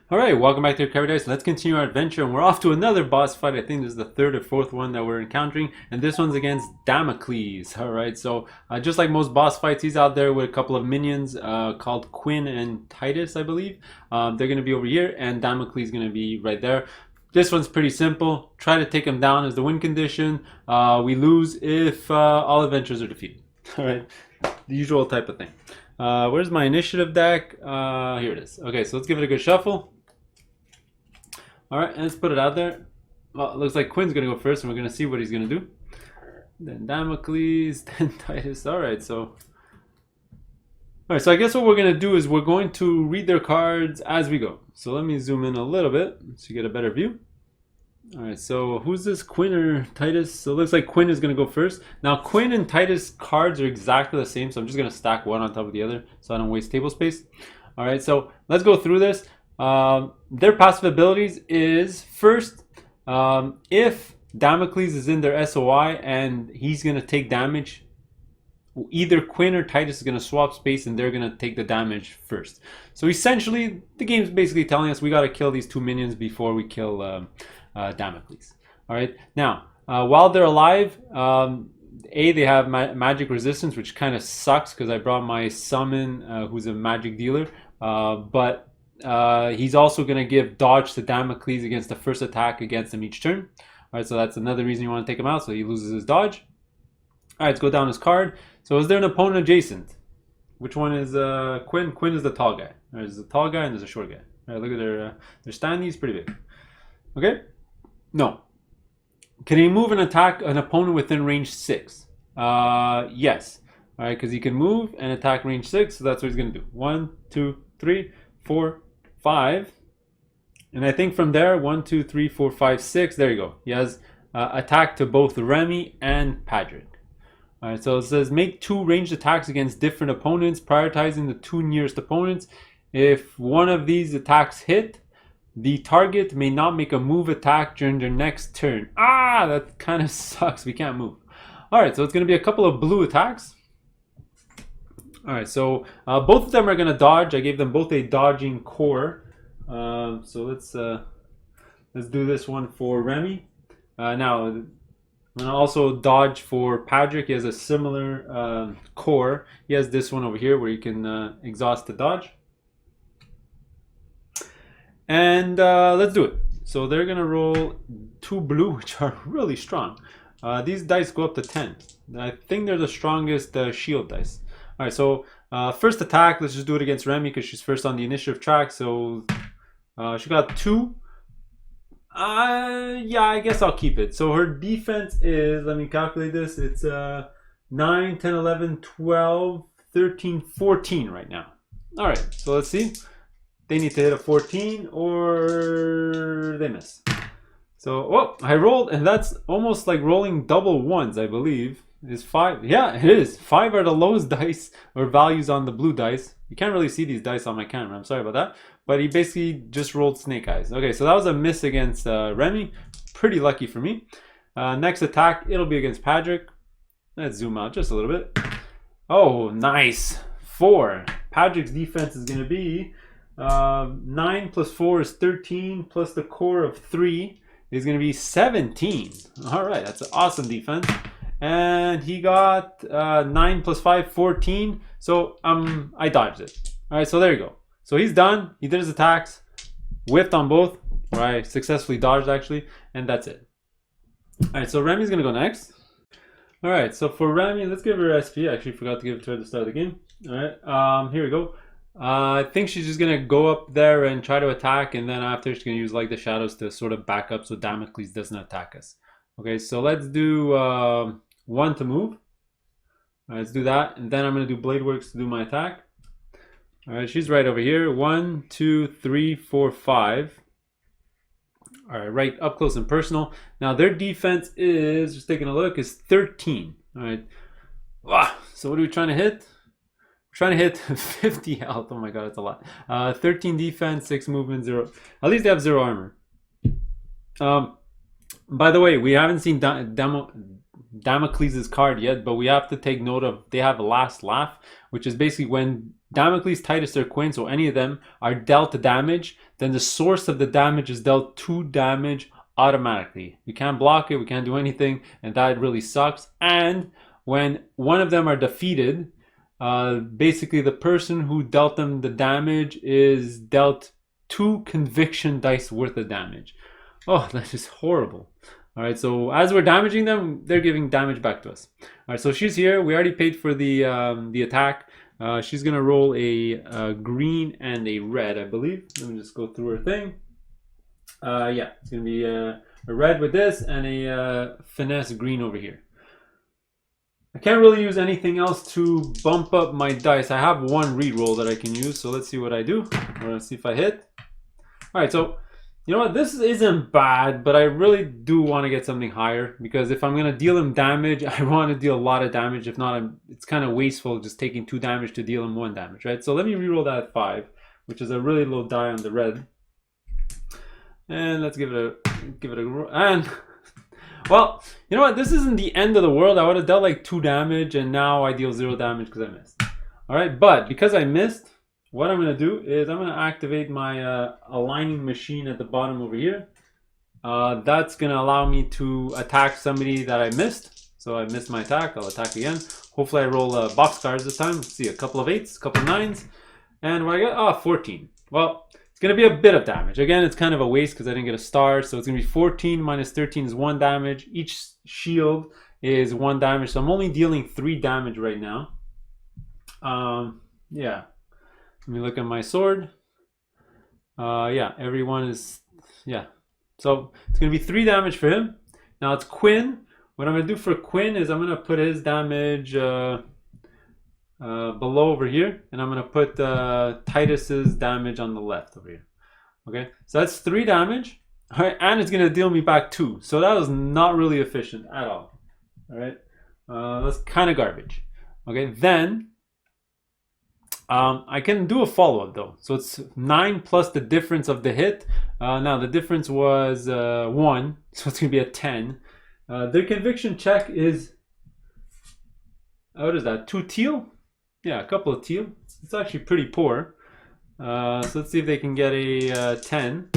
Alright, welcome back to Paradise. Let's continue our adventure, and we're off to another boss fight. I think this is the third or fourth one that we're encountering, and this one's against Damocles. Alright, so just like most boss fights, he's out there with a couple of minions called Quinn and Titus, I believe. They're going to be over here, and Damocles is going to be right there. This one's pretty simple. Try to take him down as the win condition. We lose if all adventurers are defeated. Alright, the usual type of thing. Where's my initiative deck? Here it is. Okay, so let's give it a good shuffle. Alright, let's put it out there. Well, it looks like Quinn's going to go first, and we're going to see what he's going to do. Then Damocles, then Titus. Alright, so I guess what we're going to do is we're going to read their cards as we go. So let me zoom in a little bit so you get a better view. Alright, so who's this, Quinn or Titus? So it looks like Quinn is going to go first. Now, Quinn and Titus cards are exactly the same, so I'm just going to stack one on top of the other so I don't waste table space. Alright, so let's go through this. Their passive abilities is first, if Damocles is in their SOI and he's going to take damage, either Quinn or Titus is going to swap space and they're going to take the damage first. So essentially, the game's basically telling us we got to kill these two minions before we kill Damocles. Alright, now, while they're alive, they have magic resistance, which kind of sucks because I brought my summon, who's a magic dealer, but he's also going to give dodge to Damocles against the first attack against him each turn. Alright, so that's another reason you want to take him out, so he loses his dodge. Alright, let's go down his card. So is there an opponent adjacent? Which one is Quinn? Quinn is the tall guy. There's a tall guy and there's a short guy. Alright, look at their stand, he's pretty big. Okay? No. Can he move and attack an opponent within range 6? Yes. Alright, because he can move and attack range 6, so that's what he's going to do. 1, 2, 3, 4, 5. And I think from there, 1, 2, 3, 4, 5, 6. There you go. He has attack to both Remy and Patrick. Alright, so it says make 2 ranged attacks against different opponents, prioritizing the 2 nearest opponents. If one of these attacks hit, the target may not make a move attack during their next turn. Ah, that kind of sucks. We can't move. Alright, so it's going to be a couple of blue attacks. Alright, so both of them are going to dodge. I gave them both a dodging core. So let's do this one for Remy. Now, I'm going to also dodge for Patrick. He has a similar core. He has this one over here where you can exhaust the dodge. And let's do it. So they're going to roll 2 blue, which are really strong. These dice go up to 10. I think they're the strongest shield dice. Alright, so first attack, let's just do it against Remy because she's first on the initiative track. So she got 2. Yeah, I guess I'll keep it. So her defense is, let me calculate this, it's 9, 10, 11, 12, 13, 14 right now. Alright, so let's see. They need to hit a 14 or they miss. So, oh, I rolled, and that's almost like rolling double ones, I believe. Is 5? Yeah, it is. 5 are the lowest dice or values on the blue dice. You can't really see these dice on my camera. I'm sorry about that. But he basically just rolled snake eyes. Okay, so that was a miss against Remy. Pretty lucky for me. Next attack, it'll be against Patrick. Let's zoom out just a little bit. Oh, nice. 4. Patrick's defense is going to be 9 plus 4 is 13, plus the core of 3 is going to be 17. All right, that's an awesome defense. And he got 9 plus 5, 14. So I dodged it. All right, so there you go. So he's done. He did his attacks, whiffed on both, or I successfully dodged actually, and that's it. All right, so Remy's gonna go next. All right, so for Remy, let's give her SP. I actually forgot to give it to her at the start of the game. All right, here we go. I think she's just gonna go up there and try to attack, and then after she's gonna use like the shadows to sort of back up so Damocles doesn't attack us. Okay, so let's do 1 to move. All right, let's do that, and then I'm gonna do Blade Works to do my attack. All right, she's right over here. 1, 2, 3, 4, 5. All right, right up close and personal. Now their defense is, just taking a look, is 13. All right. So what are we trying to hit? We're trying to hit 50 health. Oh my god, that's a lot. 13 defense, 6 movement, 0. At least they have 0 armor. By the way, we haven't seen Damocles' card yet, but we have to take note of they have a last laugh, which is basically when Damocles, Titus, or Quinn, so any of them are dealt damage, then the source of the damage is dealt 2 damage automatically. We can't block it, we can't do anything, and that really sucks. And when one of them are defeated, basically the person who dealt them the damage is dealt 2 conviction dice worth of damage. Oh, that is horrible. All right, so as we're damaging them, they're giving damage back to us. All right, so she's here. We already paid for the attack. She's gonna roll a green and a red, I believe. Let me just go through her thing. Yeah, it's gonna be a red with this and a finesse green over here. I can't really use anything else to bump up my dice. I have one reroll that I can use, so let's see what I do. We're gonna see if I hit. All right, so you know what? This isn't bad, but I really do want to get something higher because if I'm gonna deal him damage, I want to deal a lot of damage. If not, it's kind of wasteful just taking 2 damage to deal him 1 damage, right? So let me reroll that at 5, which is a really low die on the red. And let's give it a and well, you know what? This isn't the end of the world. I would have dealt like 2 damage, and now I deal 0 damage because I missed. All right, but because I missed, what I'm going to do is I'm going to activate my aligning machine at the bottom over here. That's going to allow me to attack somebody that I missed. So I missed my attack. I'll attack again. Hopefully I roll box cards this time. Let's see, a couple of 8s, a couple of 9s. And what I got? Oh, 14. Well, it's going to be a bit of damage. Again, it's kind of a waste because I didn't get a star. So it's going to be 14 minus 13 is 1 damage. Each shield is 1 damage. So I'm only dealing 3 damage right now. Yeah. Let me look at my sword. Yeah, everyone is, yeah. So it's going to be 3 damage for him. Now it's Quinn. What I'm going to do for Quinn is I'm going to put his damage below over here. And I'm going to put Titus's damage on the left over here. Okay, so that's 3 damage. All right, and it's going to deal me back 2. So that was not really efficient at all. All right, that's kind of garbage. Okay, then I can do a follow-up though. So it's 9 plus the difference of the hit. Now the difference was 1, so it's gonna be a 10. Their conviction check is, what is that, 2 teal? Yeah, a couple of teal. It's actually pretty poor. So let's see if they can get a 10.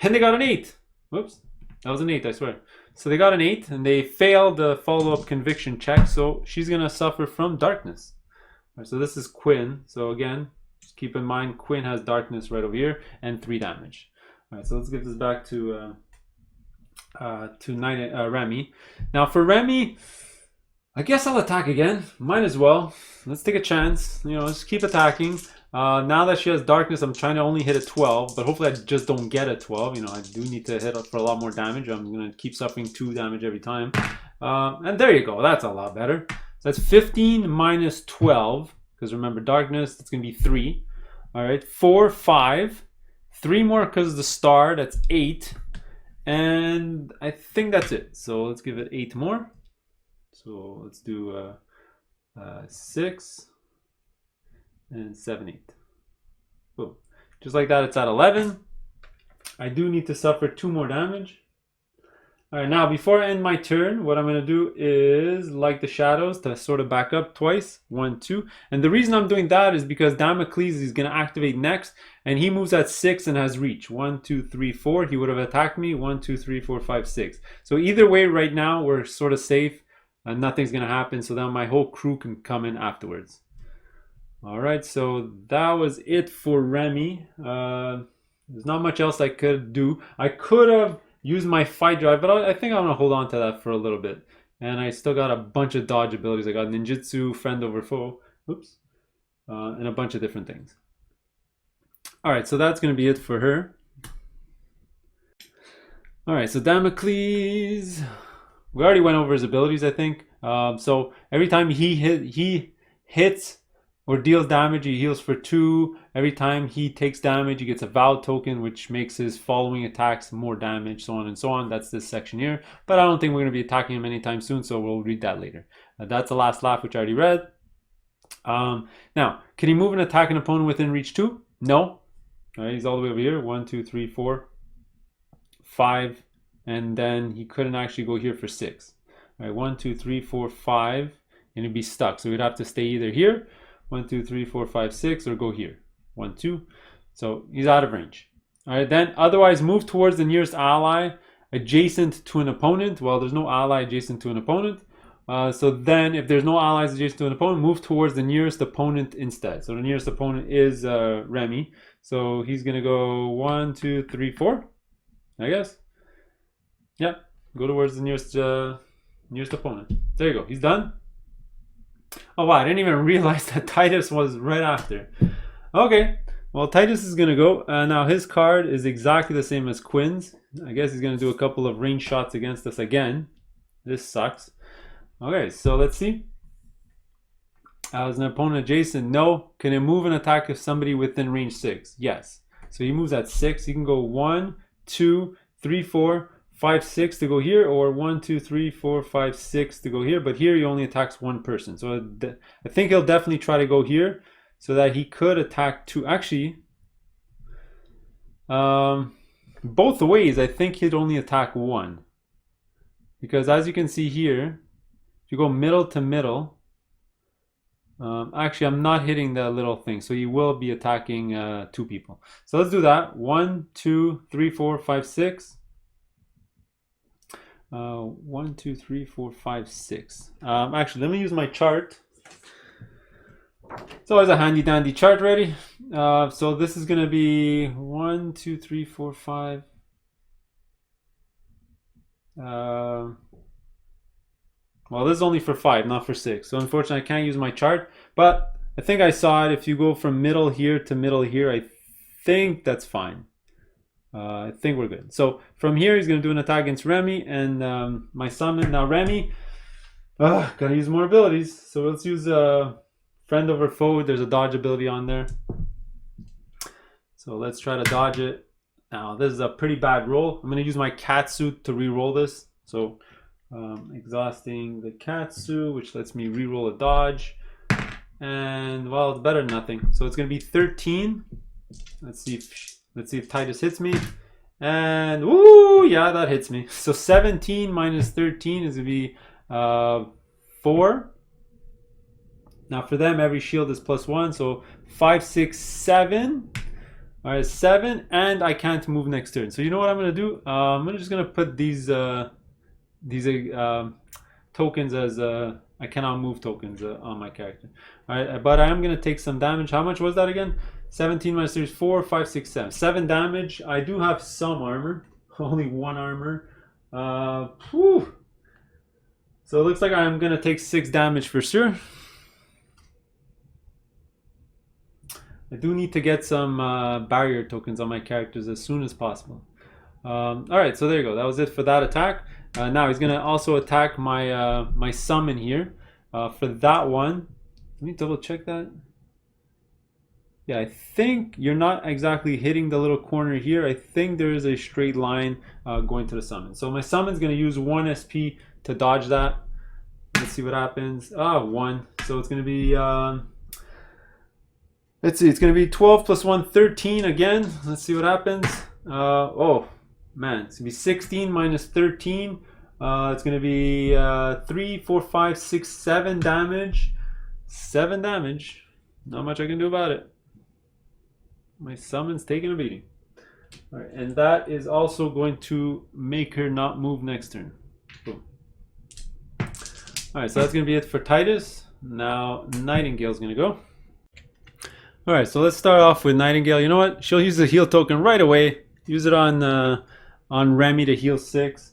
And they got an 8. Whoops, that was an 8, I swear. So they got an 8 and they failed the follow-up conviction check. So she's gonna suffer from darkness. Right, so this is Quinn. So again, just keep in mind Quinn has darkness right over here and 3 damage. All right, so let's give this back to Remy. Now for Remy, I guess I'll attack again. Might as well. Let's take a chance. You know, just keep attacking. Now that she has darkness, I'm trying to only hit a 12, but hopefully I just don't get a 12. You know, I do need to hit for a lot more damage. I'm gonna keep suffering 2 damage every time. And there you go. That's a lot better. That's 15 minus 12, because remember darkness, it's going to be 3. All right, 4, 5, 3 more because of the star, that's 8. And I think that's it. So let's give it 8 more. So let's do 6 and 7, 8. Boom. Just like that, it's at 11. I do need to suffer 2 more damage. All right, now before I end my turn, what I'm going to do is, like the shadows, to sort of back up twice. 1, 2. And the reason I'm doing that is because Damocles is going to activate next, and he moves at 6 and has reach. 1, 2, 3, 4. He would have attacked me. 1, 2, 3, 4, 5, 6. So either way, right now, we're sort of safe, and nothing's going to happen. So then my whole crew can come in afterwards. All right, so that was it for Remy. There's not much else I could do. I could have use my fight drive, but I think I'm gonna hold on to that for a little bit. And I still got a bunch of dodge abilities. I got ninjutsu, friend over foe, oops, and a bunch of different things. All right, so that's gonna be it for her. All right, so Damocles, we already went over his abilities, I think. So every time he hits or deals damage, he heals for 2. Every time he takes damage, he gets a Vow token, which makes his following attacks more damage, so on and so on. That's this section here. But I don't think we're going to be attacking him anytime soon, so we'll read that later. That's the last laugh, which I already read. Now, can he move and attack an opponent within reach 2? No. All right, he's all the way over here. 1, 2, 3, 4, 5. And then he couldn't actually go here for 6. All right, 1, 2, 3, 4, 5, and it'd be stuck. So we'd have to stay either here, 1, 2, 3, 4, 5, 6, or go here, 1, 2. So he's out of range. All right, then otherwise move towards the nearest ally adjacent to an opponent. Well, there's no ally adjacent to an opponent. So then if there's no allies adjacent to an opponent, move towards the nearest opponent instead. So the nearest opponent is Remy. So he's going to go 1, 2, 3, 4, I guess. Yeah, go towards the nearest opponent. There you go. He's done. Oh, wow. I didn't even realize that Titus was right after. Okay. Well, Titus is going to go. Now, his card is exactly the same as Quinn's. I guess he's going to do a couple of range shots against us again. This sucks. Okay, so let's see. Is an opponent adjacent? No. Can it move and attack if somebody within range 6? Yes. So he moves at 6. He can go 1, 2, 3, 4, 5, 6 to go here, or 1, 2, 3, 4, 5, 6 to go here. But here he only attacks one person. So I think he'll definitely try to go here so that he could attack two. Actually, both ways, I think he'd only attack one. Because as you can see here, if you go middle to middle, actually I'm not hitting that little thing, so he will be attacking two people. So let's do that. 1, 2, 3, 4, 5, 6. 1, 2, 3, 4, 5, 6. Actually, let me use my chart. It's always a handy dandy chart ready. So this is going to be 1, 2, 3, 4, 5. Well, this is only for 5, not for 6. So unfortunately, I can't use my chart. But I think I saw it. If you go from middle here to middle here, I think that's fine. I think we're good. So from here, he's going to do an attack against Remy and my summon. Now Remy, gotta use more abilities. So let's use friend over foe. There's a dodge ability on there. So let's try to dodge it. Now this is a pretty bad roll. I'm going to use my cat suit to re-roll this. So exhausting the Katsu, which lets me re-roll a dodge, and well, it's better than nothing. So it's going to be 13. Let's see if Titus hits me, and ooh, yeah, that hits me. So 17 minus 13 is going to be 4. Now for them, every shield is +1, so 5, 6, 7. All right, 7, and I can't move next turn. So you know what I'm going to do? I'm just going to put these tokens as I cannot move tokens on my character. All right, but I am going to take some damage. How much was that again? 17 minus 3 is 4, 5, 6, 7. 7 damage. I do have some armor. Only 1 armor. Whew. So it looks like I'm going to take 6 damage for sure. I do need to get some barrier tokens on my characters as soon as possible. Alright, so there you go. That was it for that attack. Now he's going to also attack my my summon here. For that one, let me double check that. Yeah, I think you're not exactly hitting the little corner here. I think there is a straight line going to the summon. So my summon's going to use 1 SP to dodge that. Let's see what happens. 1. So it's going to be... let's see, it's going to be 12 plus 1, 13 again. Let's see what happens. Oh, man. It's going to be 16 minus 13. It's going to be 3, 4, 5, 6, 7 damage. 7 damage. Not much I can do about it. My summon's taking a beating. All right, and that is also going to make her not move next turn. Boom. All right, so that's going to be it for Titus. Now Nightingale's going to go. All right, so let's start off with Nightingale. You know what? She'll use the heal token right away. Use it on Remy to heal 6.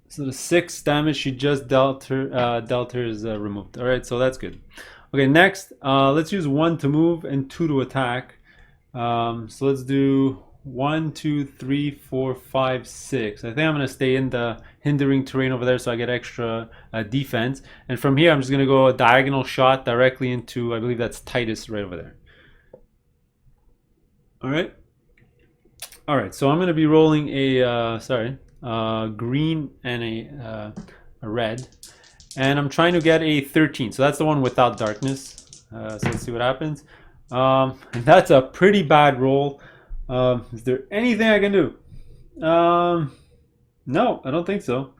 So the 6 damage she just dealt her is removed. All right, so that's good. Okay, next, let's use 1 to move and 2 to attack. So let's do 1, 2, 3, 4, 5, 6. I think I'm going to stay in the hindering terrain over there so I get extra defense. And from here, I'm just going to go a diagonal shot directly into, I believe that's Titus right over there. All right. All right, so I'm going to be rolling a, green and a red. And I'm trying to get a 13. So that's the one without darkness. So let's see what happens. And that's a pretty bad roll. Is there anything I can do? No, I don't think so.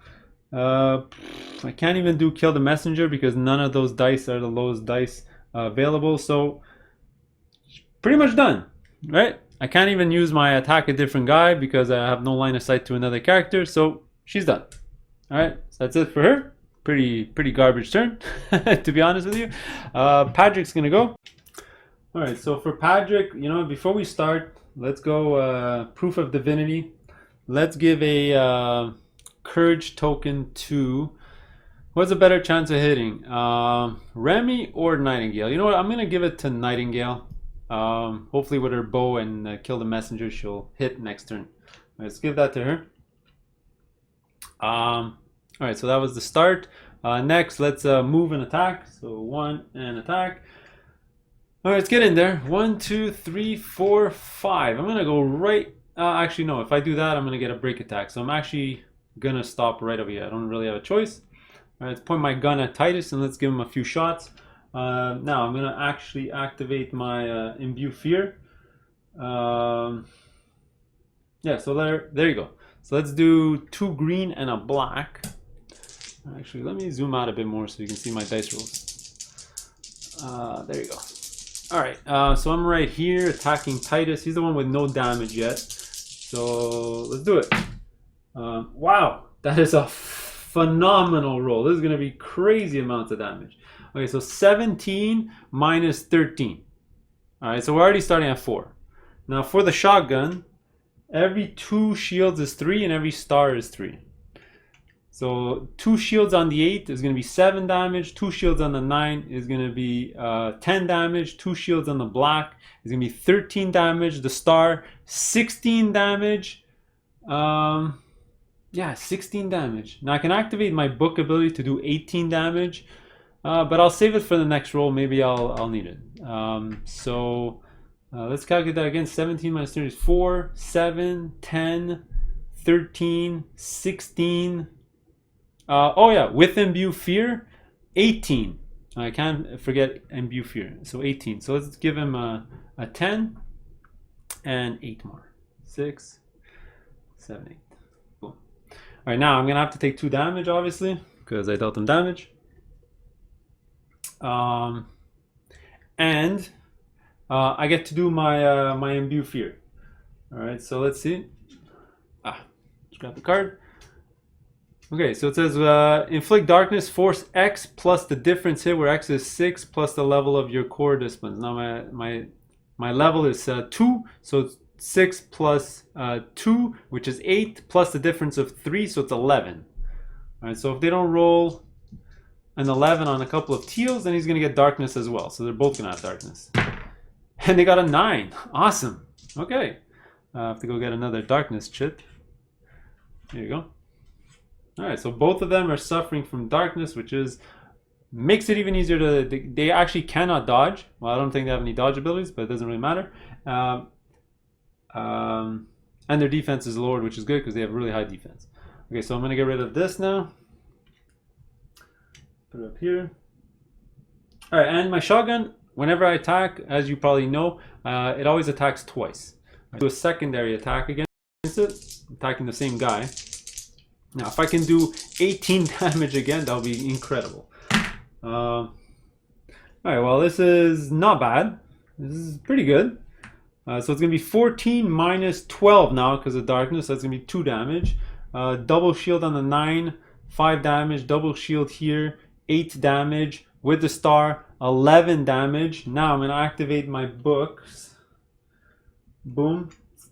I can't even do kill the messenger because none of those dice are the lowest dice available. So pretty much done, right? I can't even use my attack a different guy because I have no line of sight to another character. So she's done. All right, so that's it for her. Pretty garbage turn, to be honest with you. Patrick's gonna go. All right, so for Patrick, you know, before we start, let's go proof of divinity. Let's give a courage token to. What's a better chance of hitting, Remy or Nightingale? You know what? I'm gonna give it to Nightingale. Hopefully, with her bow and kill the messenger, she'll hit next turn. Let's give that to her. All right, so that was the start. Next, let's move and attack. So 1 and attack. All right, let's get in there. 1, 2, 3, 4, 5. I'm gonna go right. Actually, no. If I do that, I'm gonna get a break attack. So I'm actually gonna stop right over here. I don't really have a choice. All right, let's point my gun at Titus and let's give him a few shots. Now I'm gonna actually activate my imbue fear. Yeah, so there you go. So let's do 2 green and a black. Actually, let me zoom out a bit more so you can see my dice rolls. There you go. All right, so I'm right here attacking Titus. He's the one with no damage yet. So let's do it. Wow, that is a phenomenal roll. This is going to be crazy amounts of damage. Okay, so 17 minus 13. All right, so we're already starting at 4. Now for the shotgun, every 2 shields is 3 and every star is 3. So 2 shields on the 8 is going to be 7 damage. 2 shields on the 9 is going to be 10 damage. 2 shields on the black is going to be 13 damage. The star, 16 damage. Yeah, 16 damage. Now I can activate my book ability to do 18 damage. But I'll save it for the next roll. Maybe I'll need it. Let's calculate that again. 17 minus 30 is 4, 7, 10, 13, 16. Oh yeah, with imbue fear, 18. I can't forget imbue fear. So 18. So let's give him a 10 and 8 more. 6, 7, 8. Boom. All right, now I'm gonna have to take 2 damage, obviously, because I dealt him damage. And I get to do my my imbue fear. All right, so let's see. Let's grab the card. Okay, so it says inflict darkness, force X plus the difference hit, where X is 6 plus the level of your core disciplines. Now my level is 2, so it's 6 plus 2, which is 8, plus the difference of 3, so it's 11. All right, so if they don't roll an 11 on a couple of teals, then he's going to get darkness as well. So they're both going to have darkness. And they got a 9. Awesome. Okay. I have to go get another darkness chip. There you go. All right, so both of them are suffering from darkness, which makes it even easier to. They actually cannot dodge. Well, I don't think they have any dodge abilities, but it doesn't really matter. And their defense is lowered, which is good because they have really high defense. Okay, so I'm going to get rid of this now. Put it up here. All right, and my shotgun, whenever I attack, as you probably know, it always attacks twice. I do a secondary attack against it, attacking the same guy. Now, if I can do 18 damage again, that'll be incredible. All right, well, this is not bad. This is pretty good. So it's going to be 14 minus 12 now because of darkness. That's going to be 2 damage. Double shield on the 9, 5 damage. Double shield here, 8 damage. With the star, 11 damage. Now I'm going to activate my books. Boom.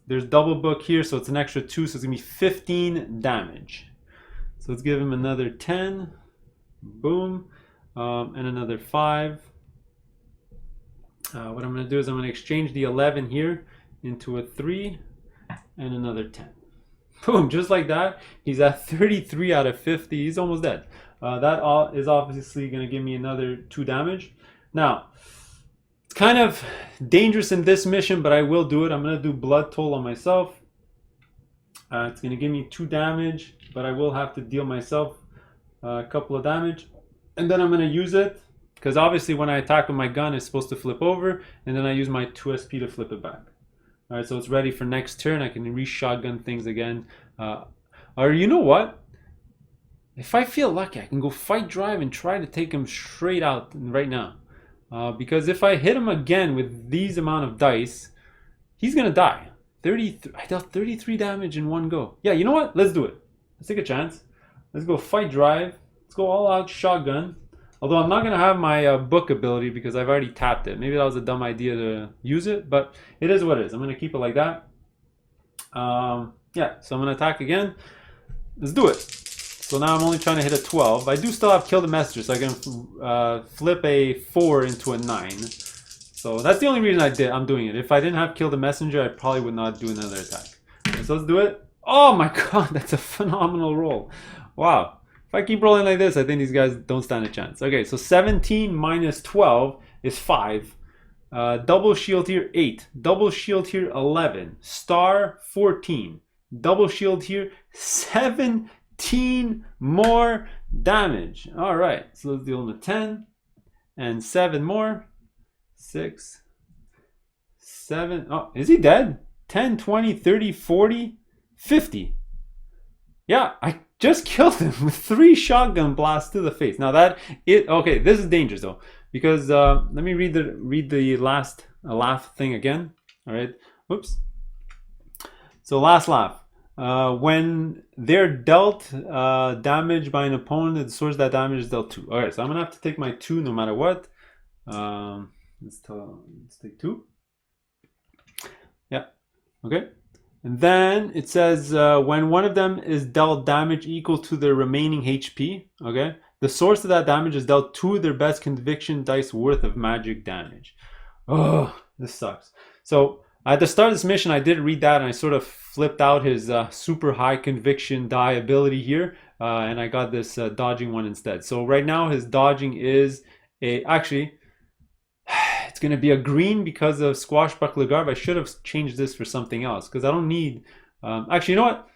There's double book here, so it's an extra 2, so it's going to be 15 damage. So let's give him another 10. Boom. And another 5. What I'm going to do is I'm going to exchange the 11 here into a 3 and another 10. Boom, just like that. He's at 33 out of 50. He's almost dead. That is obviously going to give me another 2 damage. Now, it's kind of dangerous in this mission, but I will do it. I'm going to do blood toll on myself. It's going to give me 2 damage, but I will have to deal myself a couple of damage. And then I'm going to use it, because obviously when I attack with my gun, it's supposed to flip over, and then I use my 2 SP to flip it back. All right, so it's ready for next turn. I can re-shotgun things again. Or you know what? if I feel lucky, I can go fight drive and try to take him straight out right now. Because if I hit him again with these amount of dice, he's gonna die. 33. I dealt 33 damage in one go. Yeah, you know what? Let's do it. Let's take a chance. Let's go fight drive. Let's go all out shotgun. Although I'm not gonna have my book ability because I've already tapped it. Maybe that was a dumb idea to use it, but it is what it is. I'm gonna keep it like that. Yeah, so I'm gonna attack again. Let's do it. So now I'm only trying to hit a 12. I do still have kill the messenger, so I can flip a 4 into a 9. So that's the only reason I'm doing it. If I didn't have kill the messenger, I probably would not do another attack. Okay, so let's do it. Oh my god, that's a phenomenal roll. Wow. If I keep rolling like this, I think these guys don't stand a chance. Okay, so 17 minus 12 is 5. Double shield here, 8. Double shield here, 11. Star, 14. Double shield here, 17 more damage. All right, so let's deal him a 10 and 7 more. 6, 7. Oh, is he dead? 10, 20, 30, 40, 50. Yeah, I just killed him with 3 shotgun blasts to the face. Now okay, this is dangerous though, because let me read the last laugh thing again. All right, whoops. So last laugh. When they're dealt damage by an opponent, the source of that damage is dealt 2. All right, so I'm gonna have to take my 2 no matter what. Let's take 2. Yeah, okay. And then it says when one of them is dealt damage equal to their remaining HP, okay, the source of that damage is dealt 2 of their best conviction dice worth of magic damage. Oh, this sucks. So at the start of this mission, I did read that and I sort of flipped out his super high conviction die ability here, and I got this dodging one instead. So right now his dodging is actually, it's going to be a green because of Swashbuckler Garb. I should have changed this for something else because I don't need... actually, you know what?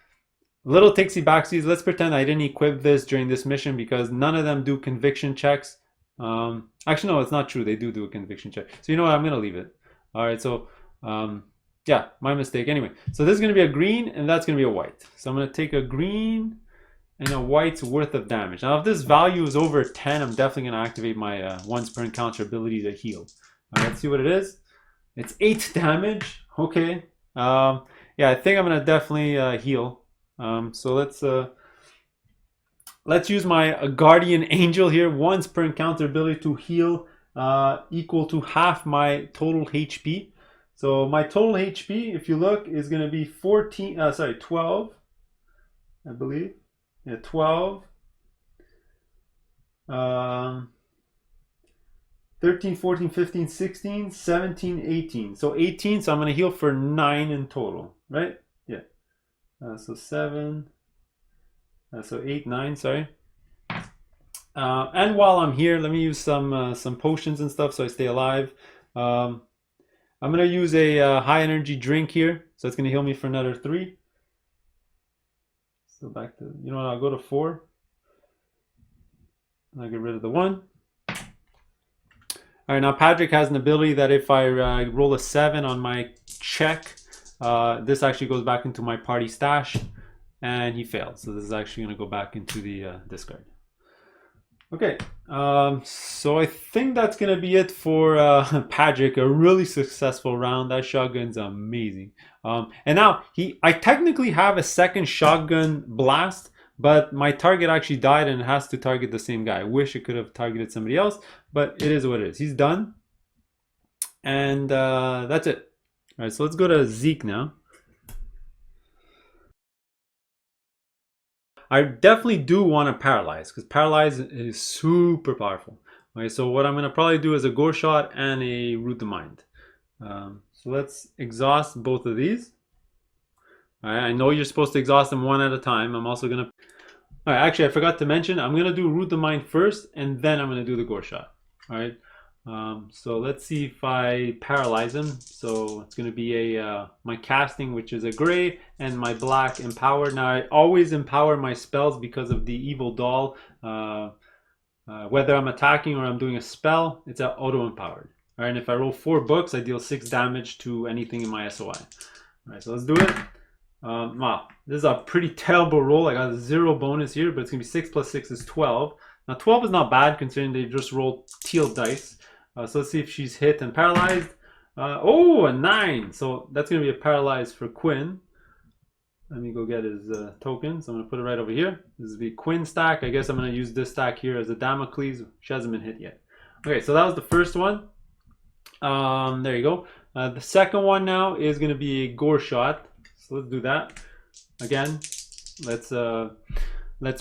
Little Tixie Backsies, let's pretend I didn't equip this during this mission because none of them do conviction checks. Actually, no, it's not true. They do a conviction check. So you know what? I'm going to leave it. All right, so... yeah, my mistake. Anyway, so this is going to be a green and that's going to be a white. So I'm going to take a green and a white's worth of damage. Now, if this value is over 10, I'm definitely going to activate my once per encounter ability to heal. Let's see what it is. It's 8 damage. Okay. Yeah, I think I'm gonna definitely heal. So let's use my Guardian Angel here. Once per encounter ability to heal equal to half my total HP. So my total HP, if you look, is gonna be 12, I believe. Yeah, 12. 13, 14, 15, 16, 17, 18. So 18, so I'm going to heal for 9 in total, right? Yeah. So 7, so 8, 9, sorry. And while I'm here, let me use some potions and stuff so I stay alive. I'm going to use a high energy drink here. So it's going to heal me for another 3. So back to, you know what, I'll go to 4. And I'll get rid of the 1. All right, now Patrick has an ability that if I roll a 7 on my check, this actually goes back into my party stash, and he failed. So this is actually going to go back into the discard. Okay, so I think that's going to be it for Patrick. A really successful round. That shotgun's amazing. And now I technically have a second shotgun blast, but my target actually died and it has to target the same guy. I wish it could have targeted somebody else, but it is what it is. He's done. And that's it. All right, so let's go to Zeke now. I definitely do want to paralyze because paralyze is super powerful. Okay, so what I'm going to probably do is a gore shot and a root the mind. So let's exhaust both of these. All right, I know you're supposed to exhaust them one at a time. I'm also going to... All right, actually, I forgot to mention, I'm going to do root the mind first, and then I'm going to do the gore shot. All right, so let's see if I paralyze him. So it's going to be my casting, which is a gray, and my black empowered. Now, I always empower my spells because of the evil doll. Whether I'm attacking or I'm doing a spell, it's auto-empowered. All right, and if I roll 4 books, I deal 6 damage to anything in my SOI. All right, so let's do it. Wow, this is a pretty terrible roll. I got a 0 bonus here, but it's gonna be 6 plus 6 is 12. Now 12 is not bad considering they just rolled teal dice. So let's see if she's hit and paralyzed. Oh, a 9. So that's gonna be a paralyzed for Quinn. Let me go get his token. So I'm gonna put it right over here. This is the Quinn stack. I guess I'm gonna use this stack here as a Damocles. She hasn't been hit yet. Okay, so that was the first one. There you go. The second one now is gonna be a gore shot. So let's do that again. Let's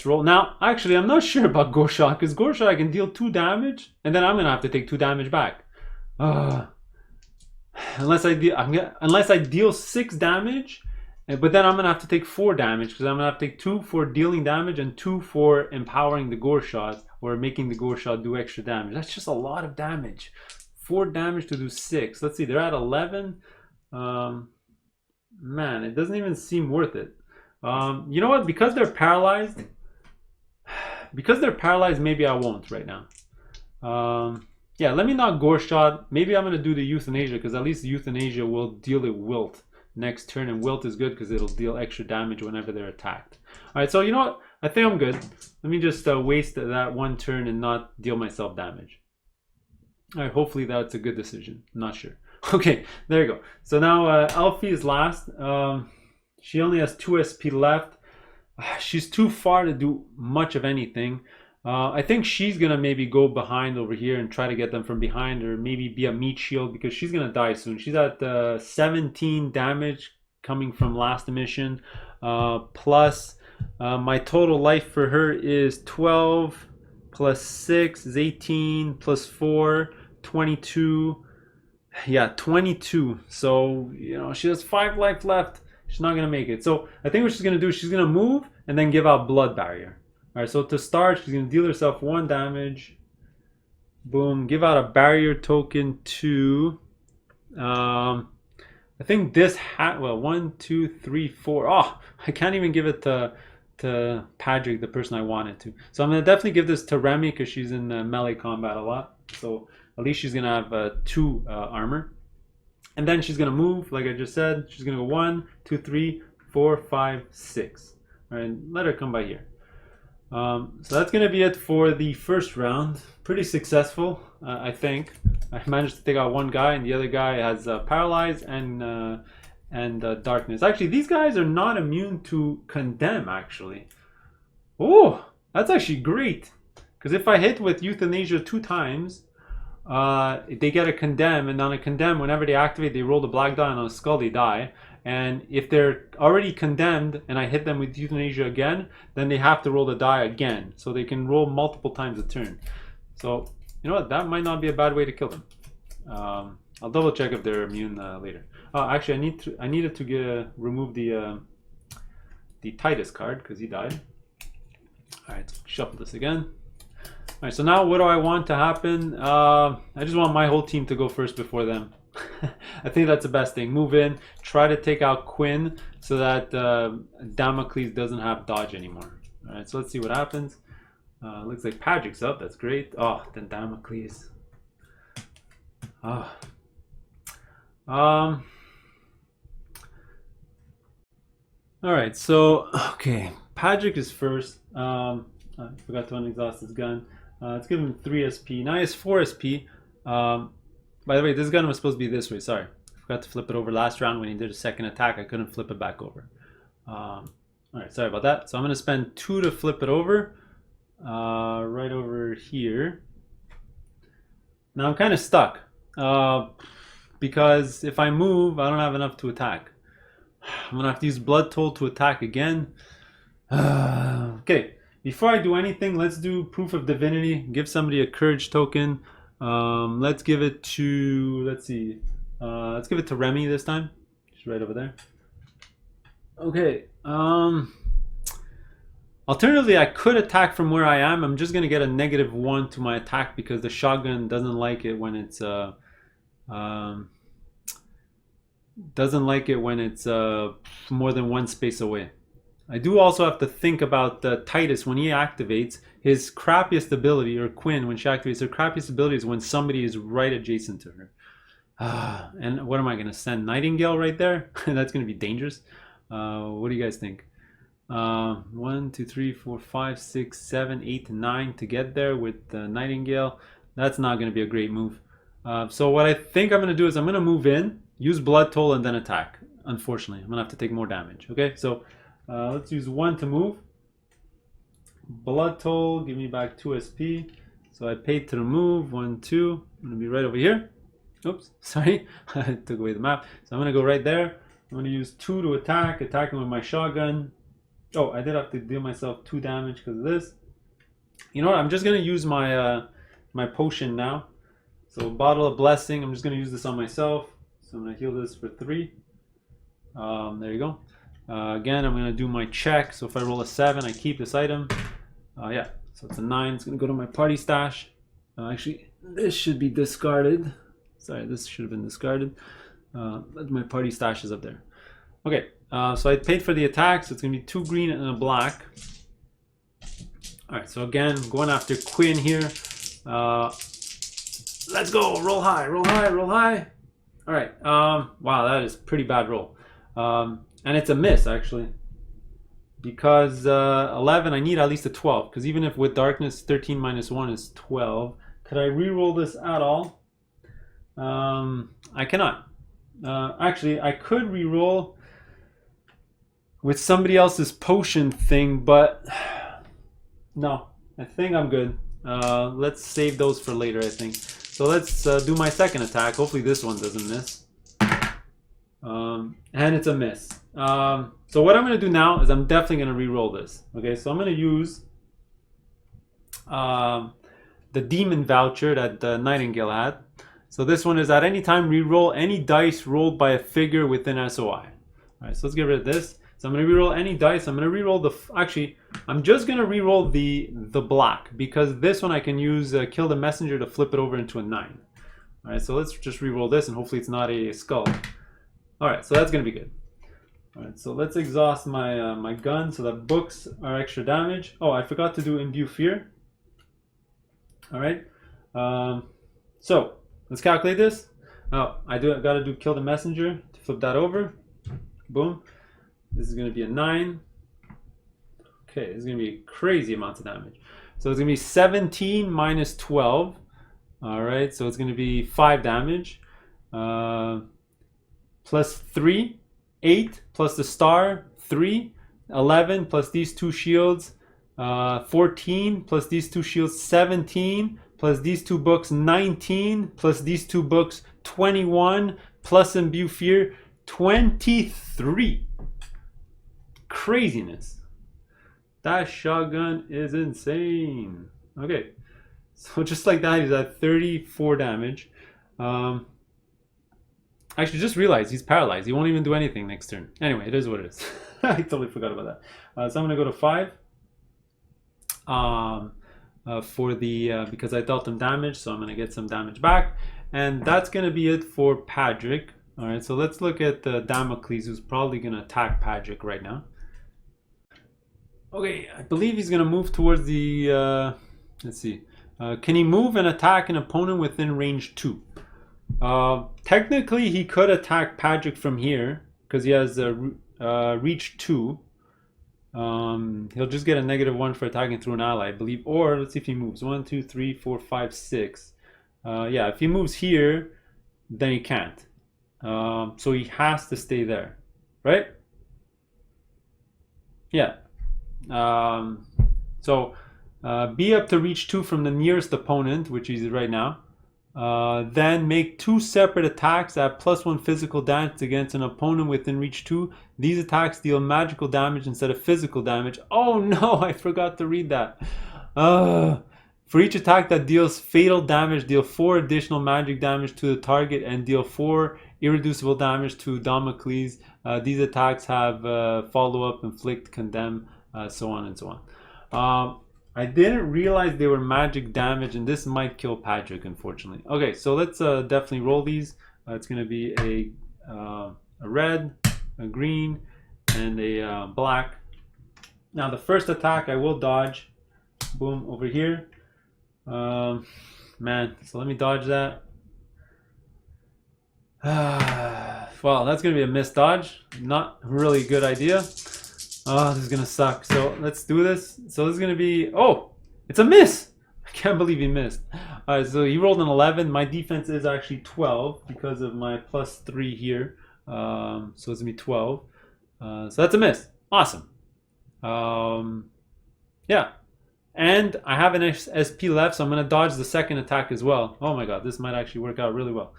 roll. Now, actually, I'm not sure about gore shot because gore shot I can deal 2 damage, and then I'm gonna have to take 2 damage back. Unless I deal 6 damage, but then I'm gonna have to take 4 damage because I'm gonna have to take 2 for dealing damage and 2 for empowering the gore shot or making the gore shot do extra damage. That's just a lot of damage. 4 damage to do 6. Let's see, they're at 11. Man, it doesn't even seem worth it. You know what? Because they're paralyzed, maybe I won't right now. Yeah, let me not gore shot. Maybe I'm gonna do the euthanasia because at least the euthanasia will deal it wilt next turn, and wilt is good because it'll deal extra damage whenever they're attacked. All right, so you know what? I think I'm good. Let me just waste that 1 turn and not deal myself damage. All right, hopefully that's a good decision. I'm not sure. Okay, there you go. So now Alfie is last. She only has 2 SP left. She's too far to do much of anything. I think she's gonna maybe go behind over here and try to get them from behind, or maybe be a meat shield because she's gonna die soon. She's at 17 damage coming from last emission. Plus my total life for her is 12 plus 6 is 18 plus 4 22. Yeah, 22. So, you know, she has 5 life left. She's not going to make it. So I think what she's going to do is she's going to move and then give out blood barrier. All right, so to start, she's going to deal herself 1 damage. Boom. Give out a barrier token to... I think this hat... Well, 1, 2, 3, 4. Oh, I can't even give it to Patrick, the person I wanted to. So I'm going to definitely give this to Remy because she's in melee combat a lot. So at least she's going to have 2 armor. And then she's going to move, like I just said. She's going to go 1, 2, 3, 4, 5, 6. All right, let her come by here. So that's going to be it for the first round. Pretty successful, I think. I managed to take out 1 guy, and the other guy has paralyzed and darkness. Actually, these guys are not immune to condemn, actually. Oh, that's actually great. Because if I hit with euthanasia 2 times, they get a condemn, and on a condemn, whenever they activate, they roll the black die, and on a skull, they die. And if they're already condemned and I hit them with euthanasia again, then they have to roll the die again. So they can roll multiple times a turn. So, you know what? That might not be a bad way to kill them. I'll double check if they're immune later. Actually, I needed to remove the Titus card because he died. All right, shuffle this again. All right, so now what do I want to happen? I just want my whole team to go first before them. I think that's the best thing. Move in, try to take out Quinn so that Damocles doesn't have dodge anymore. All right, so let's see what happens. Looks like Patrick's up. That's great. Oh, then Damocles. Oh. All right, so okay, Patrick is first. I forgot to unexhaust his gun. Let's give him 3 SP. Now he has 4 SP. By the way, this gun was supposed to be this way. Sorry, I forgot to flip it over last round when he did a second attack. I couldn't flip it back over. All right, sorry about that. So I'm going to spend 2 to flip it over. Right over here. Now I'm kind of stuck. Because if I move, I don't have enough to attack. I'm going to have to use Blood Toll to attack again. Okay, before I do anything, let's do Proof of Divinity. Give somebody a Courage token. Let's give it to, let's give it to Remy this time. She's right over there. Okay, alternatively, I could attack from where I am. I'm just going to get a -1 to my attack because the shotgun doesn't like it when it's, more than 1 space away. I do also have to think about Titus when he activates. His crappiest ability, or Quinn, when she activates, her crappiest ability is when somebody is right adjacent to her. And what am I going to send? Nightingale right there? That's going to be dangerous. What do you guys think? 1, 2, 3, 4, 5, 6, 7, 8, 9 to get there with Nightingale. That's not going to be a great move. So what I think I'm going to do is I'm going to move in, use Blood Toll, and then attack. Unfortunately, I'm going to have to take more damage. Okay, so let's use 1 to move. Blood Toll, give me back 2 SP. So I paid to move, 1, 2. I'm going to be right over here. Oops, sorry, I took away the map. So I'm going to go right there. I'm going to use 2 to attack, attacking with my shotgun. Oh, I did have to deal myself 2 damage because of this. You know what? I'm just going to use my my potion now. So Bottle of Blessing, I'm just going to use this on myself. So I'm going to heal this for 3. There you go. Again, I'm going to do my check. So if I roll a 7, I keep this item. Yeah, so it's a 9. It's going to go to my party stash. Actually, this should be discarded. Sorry, this should have been discarded. My party stash is up there. Okay, so I paid for the attack, so it's going to be 2 green and a black. Alright, so again, going after Quinn here. Let's go, roll high, roll high, roll high. Alright, wow, that is a pretty bad roll. And it's a miss, actually. Because 11, I need at least a 12. Because even if with darkness, 13 minus 1 is 12. Could I re-roll this at all? I cannot. Actually, I could re-roll with somebody else's potion thing, but no, I think I'm good. Let's save those for later, I think. So let's do my second attack. Hopefully this one doesn't miss. And it's a miss. So what I'm going to do now is I'm definitely going to re-roll this. Okay, so I'm going to use the demon voucher that Nightingale had. So this one is at any time re-roll any dice rolled by a figure within SOI. All right, so let's get rid of this. So I'm going to re-roll any dice. I'm going to re-roll the... Actually, I'm just going to re-roll the black. Because this one I can use Kill the Messenger to flip it over into a 9. All right, so let's just re-roll this and hopefully it's not a skull. All right, so that's going to be good. All right, so let's exhaust my my gun so that books are extra damage. Oh, I forgot to do Imbue Fear. All right. So let's calculate this. Oh, I've got to do Kill the Messenger to flip that over. Boom. This is going to be a 9. Okay, this is going to be crazy amounts of damage. So it's going to be 17 minus 12. All right, so it's going to be 5 damage. Plus 3, 8, plus the star, 3, 11, plus these 2 shields, 14, plus these 2 shields, 17, plus these 2 books, 19, plus these 2 books, 21, plus Imbue Fear, 23. Craziness. That shotgun is insane. Okay, so just like that, he's at 34 damage. Actually, just realized he's paralyzed. He won't even do anything next turn. Anyway, it is what it is. I totally forgot about that. So I'm going to go to 5 for the because I dealt him damage, so I'm going to get some damage back. And that's going to be it for Patrick. All right, so let's look at Damocles, who's probably going to attack Patrick right now. Okay, I believe he's going to move towards the... let's see. Can he move and attack an opponent within range 2? Technically, he could attack Patrick from here because he has reach 2. He'll just get a -1 for attacking through an ally, I believe. Or let's see if he moves. 1, 2, 3, 4, 5, 6. Yeah, if he moves here, then he can't. So he has to stay there, right? Yeah. So be up to reach 2 from the nearest opponent, which is right now. Then make 2 separate attacks at +1 physical damage against an opponent within reach 2. These attacks deal magical damage instead of physical damage. Oh no, I forgot to read that. For each attack that deals fatal damage, deal 4 additional magic damage to the target and deal 4 irreducible damage to Damocles. These attacks have follow-up, inflict, condemn, so on and so on. I didn't realize they were magic damage, and this might kill Patrick, unfortunately. Okay, so let's definitely roll these. It's going to be a red, a green, and a black. Now, the first attack I will dodge. Boom, over here. Man, so let me dodge that. Well, that's going to be a missed dodge. Not really a good idea. Oh, this is going to suck. So let's do this. So this is going to be... Oh, it's a miss. I can't believe he missed. All right, so he rolled an 11. My defense is actually 12 because of my +3 here. So it's going to be 12. So that's a miss. Awesome. Yeah. And I have an SP left, so I'm going to dodge the second attack as well. Oh my god, this might actually work out really well.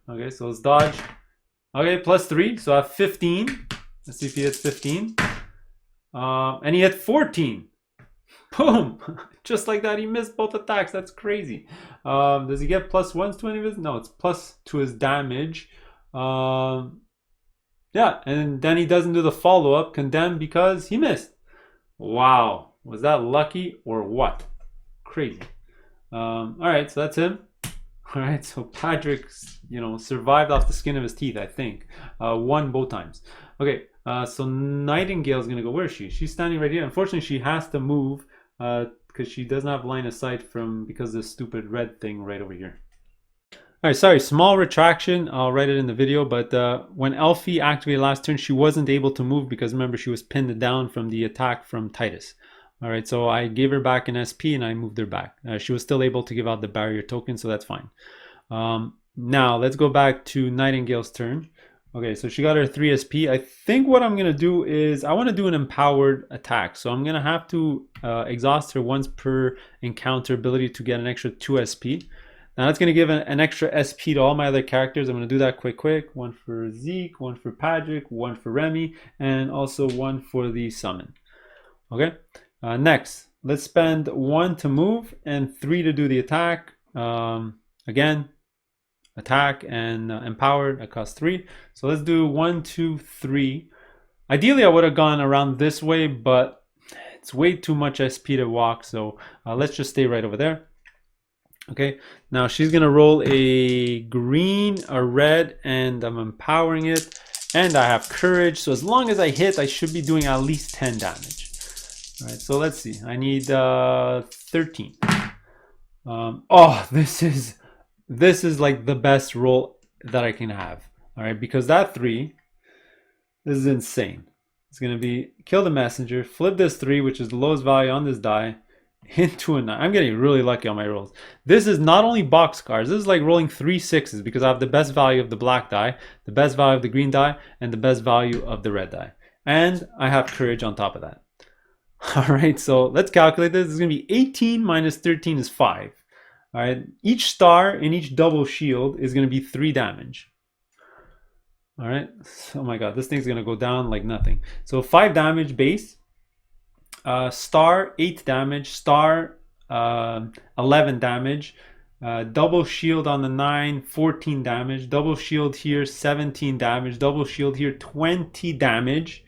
Okay, so let's dodge. Okay, +3, so I have 15. Let's see if he hits 15. And he hit 14. Boom! Just like that, he missed both attacks. That's crazy. Does he get +1s to any of his? No, it's plus to his damage. Yeah, and then he doesn't do the follow-up. Condemned because he missed. Wow. Was that lucky or what? Crazy. All right, so that's him. All right, so Patrick, survived off the skin of his teeth, I think. Won both times. Okay, so Nightingale's gonna go. Where is she? She's standing right here. Unfortunately, she has to move because she doesn't have line of sight because of this stupid red thing right over here. All right, sorry, small retraction. I'll write it in the video, but when Elfie activated last turn, she wasn't able to move because remember, she was pinned down from the attack from Titus. All right, so I gave her back an SP and I moved her back. She was still able to give out the barrier token, so that's fine. Now, let's go back to Nightingale's turn. Okay, so she got her 3 SP. I think what I'm going to do is I want to do an empowered attack. So I'm going to have to exhaust her once per encounter ability to get an extra 2 SP. Now that's going to give an extra SP to all my other characters. I'm going to do that quick. One for Zeke, one for Patrick, one for Remy, and also one for the summon. Okay. Next, let's spend 1 to move and 3 to do the attack. Again, attack and empowered. That costs 3. So let's do 1, 2, 3. Ideally, I would have gone around this way, but it's way too much SP to walk. So let's just stay right over there. Okay, now she's gonna roll a green, a red, and I'm empowering it. And I have courage. So as long as I hit, I should be doing at least 10 damage. All right, so let's see. I need 13. Oh, this is like the best roll that I can have. All right, because that 3, this is insane. It's gonna be kill the messenger, flip this 3, which is the lowest value on this die, into a 9. I'm getting really lucky on my rolls. This is not only boxcars. This is like rolling 3 6s because I have the best value of the black die, the best value of the green die, and the best value of the red die. And I have courage on top of that. All right, so let's calculate this. This is going to be 18 minus 13 is 5. All right, each star in each double shield is going to be 3 damage. All right, oh my god, this thing's going to go down like nothing. So 5 damage base, star 8 damage, star 11 damage, double shield on the 9, 14 damage, double shield here, 17 damage, double shield here, 20 damage.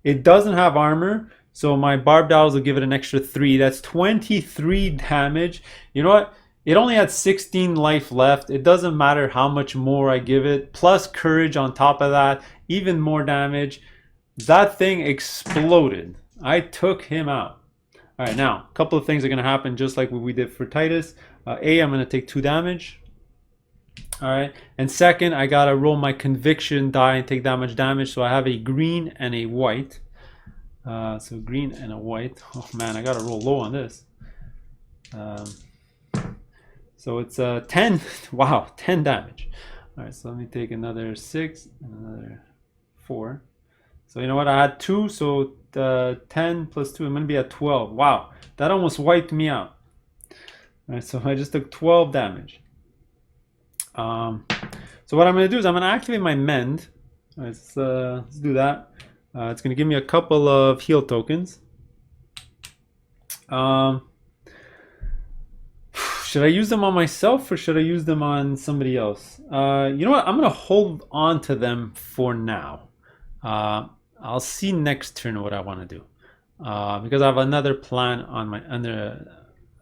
It doesn't have armor. So my barbed owls will give it an extra 3. That's 23 damage. You know what? It only had 16 life left. It doesn't matter how much more I give it. Plus courage on top of that. Even more damage. That thing exploded. I took him out. All right, now, a couple of things are going to happen just like what we did for Titus. I'm going to take 2 damage. All right. And second, I got to roll my conviction die and take that much damage. So I have a green and a white. So green and a white. Oh man, I gotta roll low on this. So it's 10. Wow, 10 damage. All right, so let me take another 6 and another 4. So you know what? I had 2, so 10 plus 2. I'm gonna be at 12. Wow, that almost wiped me out. All right, so I just took 12 damage. So what I'm gonna do is I'm gonna activate my mend. All right, let's do that. It's going to give me a couple of heal tokens. Should I use them on myself or should I use them on somebody else? You know what? I'm going to hold on to them for now. I'll see next turn what I want to do. Because I have another plan on my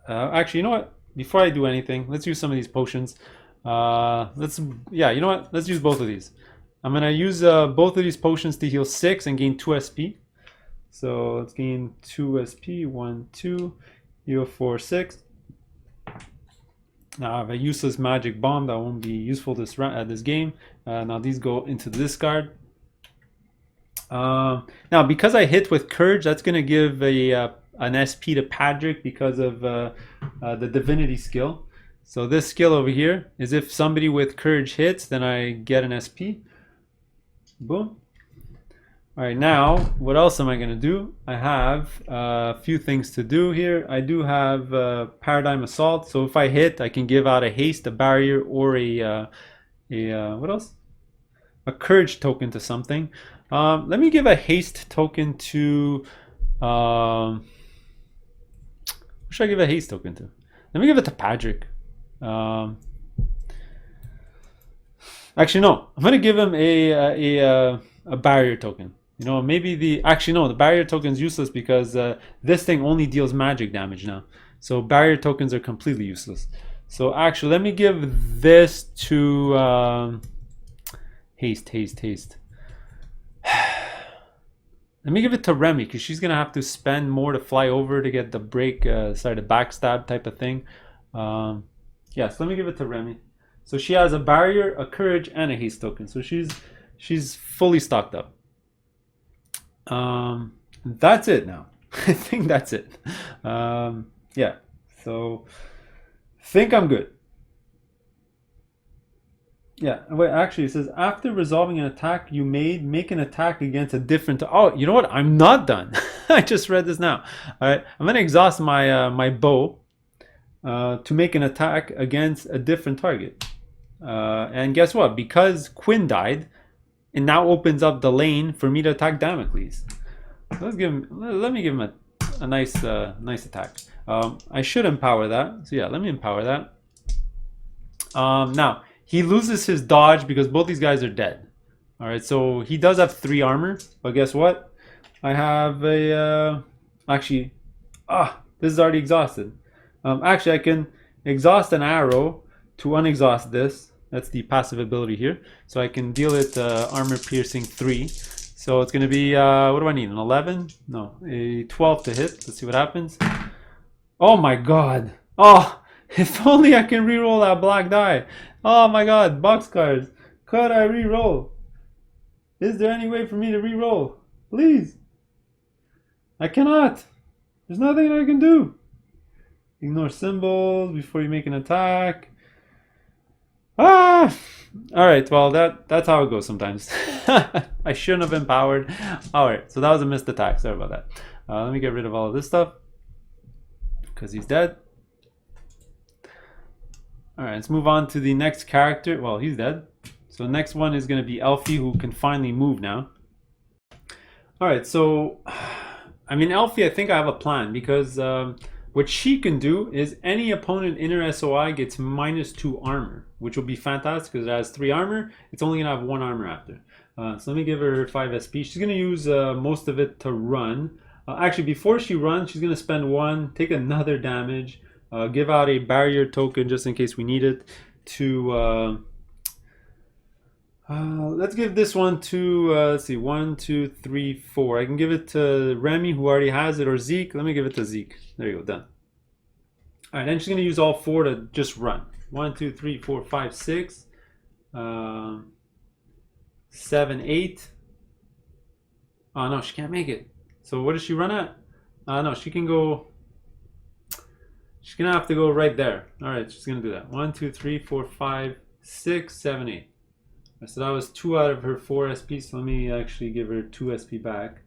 actually, you know what? Before I do anything, let's use some of these potions. You know what? Let's use both of these. I'm going to use both of these potions to heal 6 and gain 2 SP. So let's gain 2 SP. 1, 2. Heal 4, 6. Now I have a useless magic bomb that won't be useful this game. Now these go into the discard. Now because I hit with Courage, that's going to give an SP to Patrick because of the Divinity skill. So this skill over here is if somebody with Courage hits, then I get an SP. Boom. All right, now what else am I going to do? I have a few things to do here. I do have Paradigm Assault. So if I hit, I can give out a haste, a barrier, or what else? A Courage token to something. Let me give a haste token to. Who should I give a haste token to? Let me give it to Patrick. Actually, no. I'm gonna give him a barrier token. You know, maybe the barrier token is useless because this thing only deals magic damage now. So barrier tokens are completely useless. So actually, let me give this to haste. Let me give it to Remy because she's gonna have to spend more to fly over to get the break, the backstab type of thing. Yes, let me give it to Remy. So she has a barrier, a courage, and a haste token. So she's fully stocked up. That's it now. I think that's it. Yeah. So I think I'm good. Yeah, wait, actually it says after resolving an attack you made, make an attack against a different. Oh, you know what? I'm not done. I just read this now. All right, I'm gonna exhaust my my bow to make an attack against a different target. And guess what? Because Quinn died, it now opens up the lane for me to attack Damocles. Let me give him a nice nice attack. I should empower that. So yeah, let me empower that. Now he loses his dodge because both these guys are dead. All right, so he does have 3 armor, but guess what? I have a actually, this is already exhausted. Actually, I can exhaust an arrow to unexhaust this. That's the passive ability here. So I can deal it armor piercing 3. So it's going to be, what do I need? An 11? No, a 12 to hit. Let's see what happens. Oh my god. Oh, if only I can reroll that black die. Oh my god, boxcars. Could I reroll? Is there any way for me to reroll? Please. I cannot. There's nothing I can do. Ignore symbols before you make an attack. Alright, well that's how it goes sometimes. I shouldn't have empowered. Alright, so that was a missed attack. Sorry about that. Let me get rid of all of this stuff because he's dead. Alright, let's move on to the next character. Well, he's dead. So the next one is going to be Elfie, who can finally move now. Alright, so I mean Elfie, I think I have a plan because what she can do is any opponent in her SOI gets -2 armor, which will be fantastic because it has 3 armor. It's only going to have 1 armor after. So let me give her 5 SP. She's going to use most of it to run. Actually, before she runs, she's going to spend 1, take another damage, give out a barrier token just in case we need it to... let's give this one to, let's see, 1, 2, 3, 4. I can give it to Remy, who already has it, or Zeke. Let me give it to Zeke. There you go, done. All right, then she's going to use all 4 to just run. 1, 2, 3, 4, 5, 6, 7, 8. Oh, no, she can't make it. So what does she run at? No, she can go... She's going to have to go right there. All right, she's going to do that. 1, 2, 3, 4, 5, 6, 7, 8. So that was 2 out of her 4 SP. So let me actually give her 2 SP back.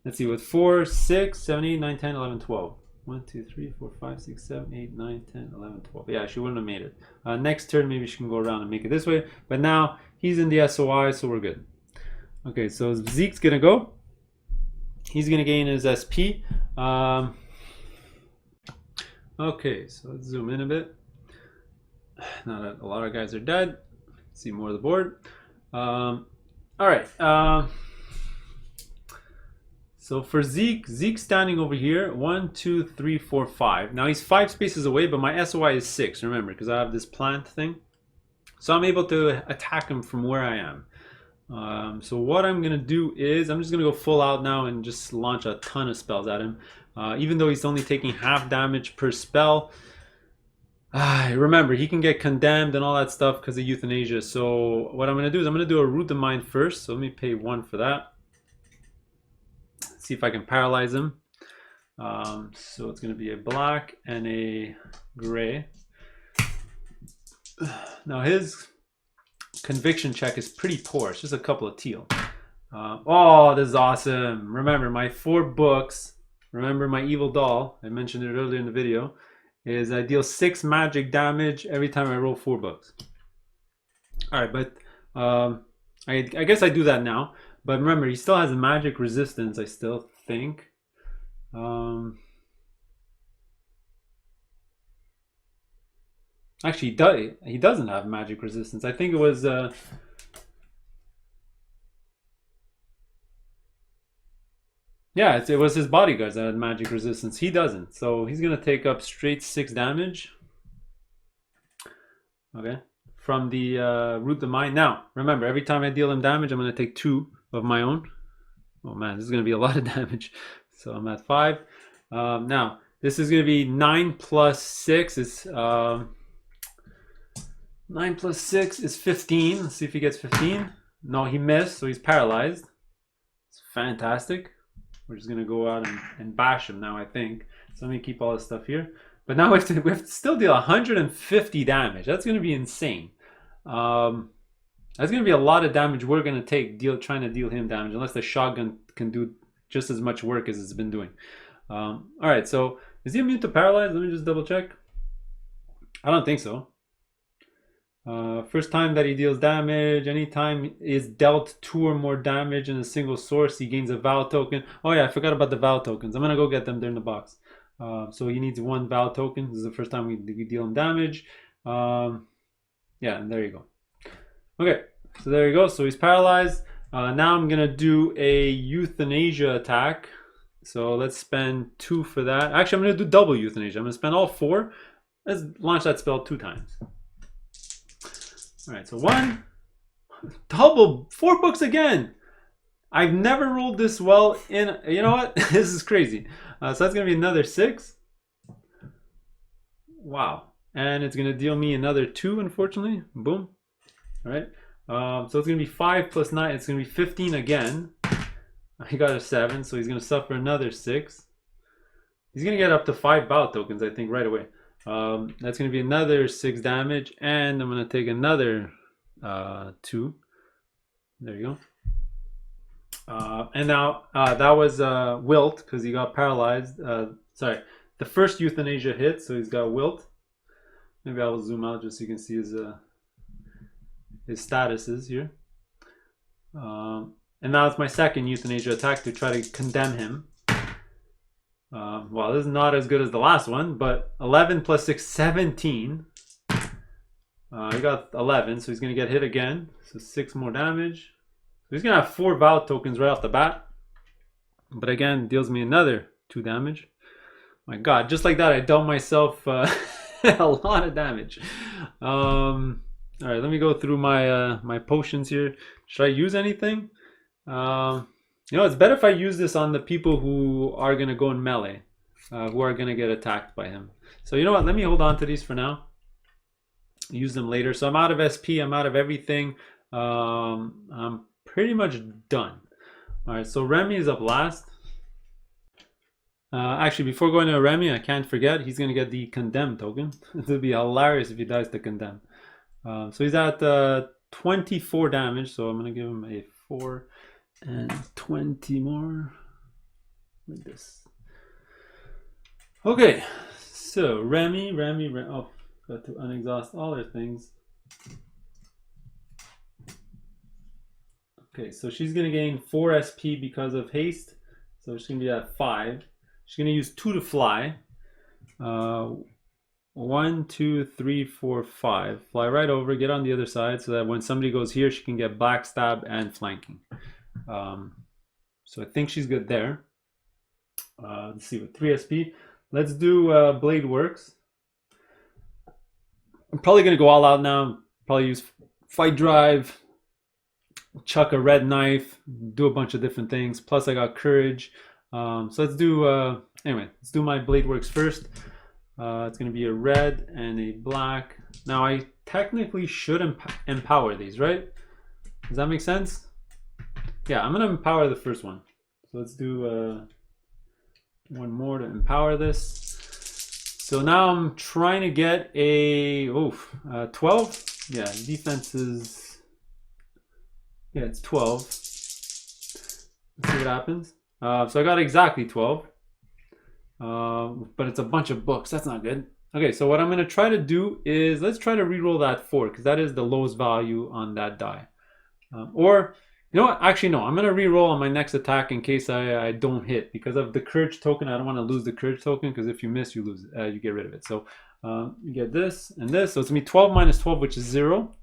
Let's see, with 4, 6, 7, 8, 9, 10, 11, 12. 1, 2, 3, 4, 5, 6, 7, 8, 9, 10, 11, 12. Yeah, she wouldn't have made it. Next turn, maybe she can go around and make it this way. But now he's in the SOI, so we're good. Okay, so Zeke's going to go. He's going to gain his SP. Okay, so let's zoom in a bit. Now that a lot of guys are dead. See more of the board. All right. So for Zeke's standing over here. 1, 2, 3, 4, 5. Now he's 5 spaces away, but my SOI is 6. Remember, because I have this plant thing. So I'm able to attack him from where I am. So what I'm gonna do is I'm just gonna go full out now and just launch a ton of spells at him. Even though he's only taking half damage per spell. Remember, he can get condemned and all that stuff because of euthanasia. So what I'm going to do is I'm going to do a root the mind first. So let me pay 1 for that. See if I can paralyze him. So it's going to be a black and a gray. Now his conviction check is pretty poor. It's just a couple of teal. Oh, this is awesome. Remember, my 4 books. Remember my evil doll. I mentioned it earlier in the video. Is I deal 6 magic damage every time I roll 4 books. Alright, but I guess I do that now. But remember, he still has a magic resistance, I still think. Actually, he doesn't have magic resistance. I think it was... yeah, it was his bodyguards that had magic resistance. He doesn't. So he's going to take up straight 6 damage. Okay. From the root the mind. Now, remember, every time I deal him damage, I'm going to take 2 of my own. Oh man, this is going to be a lot of damage. So I'm at 5. Now, this is going to be 9 plus 6 is... 9 plus 6 is 15. Let's see if he gets 15. No, he missed, so he's paralyzed. It's fantastic. We're just going to go out and bash him now, I think. So let me keep all this stuff here. But now we have to still deal 150 damage. That's going to be insane. That's going to be a lot of damage we're going to take trying to deal him damage, unless the shotgun can do just as much work as it's been doing. Alright, so is he immune to paralyze? Let me just double check. I don't think so. First time that he deals damage, anytime is dealt 2 or more damage in a single source, he gains a Val token. Oh yeah, I forgot about the Val tokens. I'm gonna go get them. They're in the box. So he needs 1 Val token. This is the first time we deal him damage. Yeah, and there you go. Okay, so there you go. So he's paralyzed. Now I'm gonna do a euthanasia attack. So let's spend 2 for that. Actually, I'm gonna do double euthanasia. I'm gonna spend all 4. Let's launch that spell 2 times. Alright, so 1, double, 4 books again. I've never rolled this well in, you know what? This is crazy. So that's going to be another 6. Wow. And it's going to deal me another 2, unfortunately. Boom. Alright. So it's going to be 5 plus 9. It's going to be 15 again. I got a 7, so he's going to suffer another 6. He's going to get up to 5 bout tokens, I think, right away. That's going to be another 6 damage, and I'm going to take another 2. There you go. And now that was wilt because he got paralyzed. Sorry, the first euthanasia hit, so he's got wilt. Maybe I will zoom out just so you can see his statuses here. And now it's my second euthanasia attack to try to condemn him. Well, this is not as good as the last one, but 11 plus 6, 17. He got 11, so he's going to get hit again. So 6 more damage. So he's going to have 4 Vow tokens right off the bat. But again, deals me another 2 damage. My god, just like that, I dealt myself a lot of damage. Alright, let me go through my my potions here. Should I use anything? You know, it's better if I use this on the people who are going to go in melee, who are going to get attacked by him. So you know what, let me hold on to these for now. Use them later. So I'm out of SP, I'm out of everything. I'm pretty much done. Alright, so Remy is up last. Actually, before going to Remy, I can't forget, he's going to get the Condemn token. It would be hilarious if he dies to Condemn. So he's at 24 damage, so I'm going to give him a 4 and 20 more. Like this. Okay, so Remy. Oh, got to unexhaust all their things. Okay, so she's going to gain 4 SP because of haste. So she's going to be at 5. She's going to use 2 to fly. 1, 2, 3, 4, 5. Fly right over, get on the other side so that when somebody goes here, she can get backstab and flanking. So I think she's good there. Let's see, with 3 SP. Let's do Blade Works. I'm probably going to go all out now. Probably use Fight Drive, chuck a red knife, do a bunch of different things. Plus I got Courage. So let's do, anyway, let's do my Blade Works first. It's going to be a red and a black. Now I technically should empower these, right? Does that make sense? Yeah, I'm going to empower the first one. So let's do one more to empower this. So now I'm trying to get a 12. Yeah, defense is, yeah, it's 12. Let's see what happens. So I got exactly 12. But it's a bunch of books. That's not good. Okay, so what I'm going to try to do is, let's try to reroll that 4, because that is the lowest value on that die. Or, you know what? Actually, no. I'm going to reroll on my next attack in case I don't hit. Because of the courage token, I don't want to lose the courage token, because if you miss, you lose. You get rid of it. So you get this and this. So it's going to be 12 minus 12, which is 0.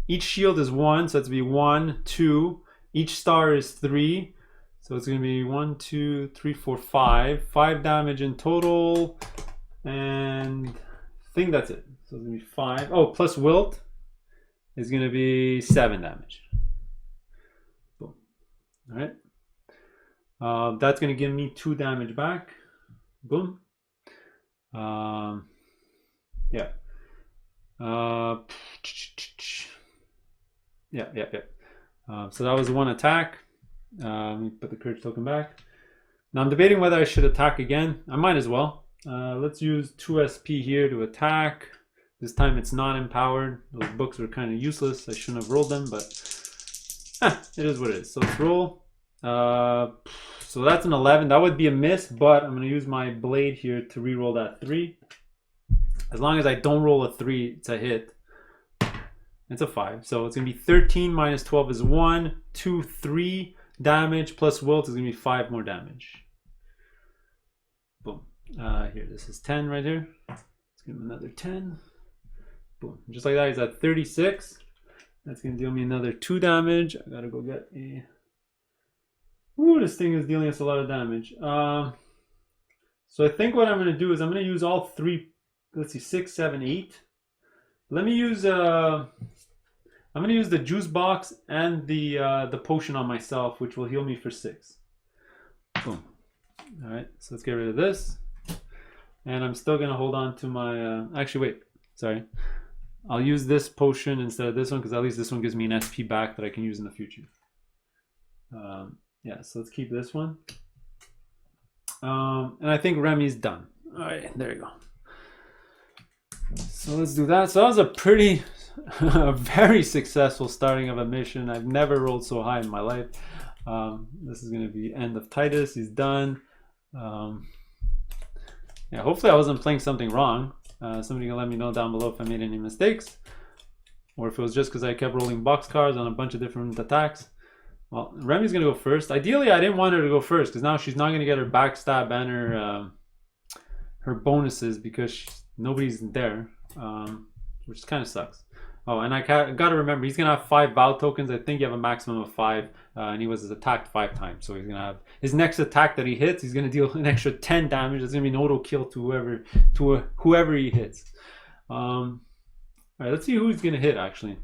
Each shield is 1, so it's going to be 1, 2. Each star is 3. So it's going to be 1, 2, 3, 4, 5. 5 damage in total. And I think that's it. So it's going to be 5. Oh, plus wilt is going to be 7 damage. Boom. All right. That's going to give me 2 damage back. Boom. Yeah. So that was one attack. Let me put the courage token back. Now I'm debating whether I should attack again. I might as well. Let's use 2 SP here to attack. This time it's not empowered. Those books were kind of useless. I shouldn't have rolled them, but it is what it is. So let's roll. So that's an 11. That would be a miss, but I'm going to use my blade here to re-roll that 3. As long as I don't roll a 3, it's a hit. It's a 5. So it's going to be 13 minus 12 is 1, 2, 3 damage plus wilt is going to be 5 more damage. Boom. Here, this is 10 right here. Let's give him another 10. Boom. Just like that, he's at 36. That's going to deal me another 2 damage. I got to go get a... Ooh, this thing is dealing us a lot of damage. So I think what I'm going to do is I'm going to use all 3... Let's see, 6, 7, 8. Let me use... I'm going to use the juice box and the potion on myself, which will heal me for 6. Boom. All right, so let's get rid of this. And I'm still going to hold on to my... actually, wait. Sorry. I'll use this potion instead of this one, because at least this one gives me an SP back that I can use in the future. Yeah, so let's keep this one. And I think Remy's done. All right, there you go. So let's do that. So that was a pretty... a very successful starting of a mission. I've never rolled so high in my life. This is going to be end of Titus. He's done. Yeah, hopefully I wasn't playing something wrong. Somebody can let me know down below if I made any mistakes, or if it was just because I kept rolling boxcars on a bunch of different attacks. Well, Remy's going to go first. Ideally, I didn't want her to go first, because now she's not going to get her backstab and her bonuses, because nobody's there, which kind of sucks. Oh, and I got to remember, he's going to have 5 Val tokens. I think you have a maximum of 5, and he was attacked 5 times. So he's going to have his next attack that he hits, he's going to deal an extra 10 damage. It's going to be an auto kill to whoever he hits. All right, let's see who he's going to hit, actually.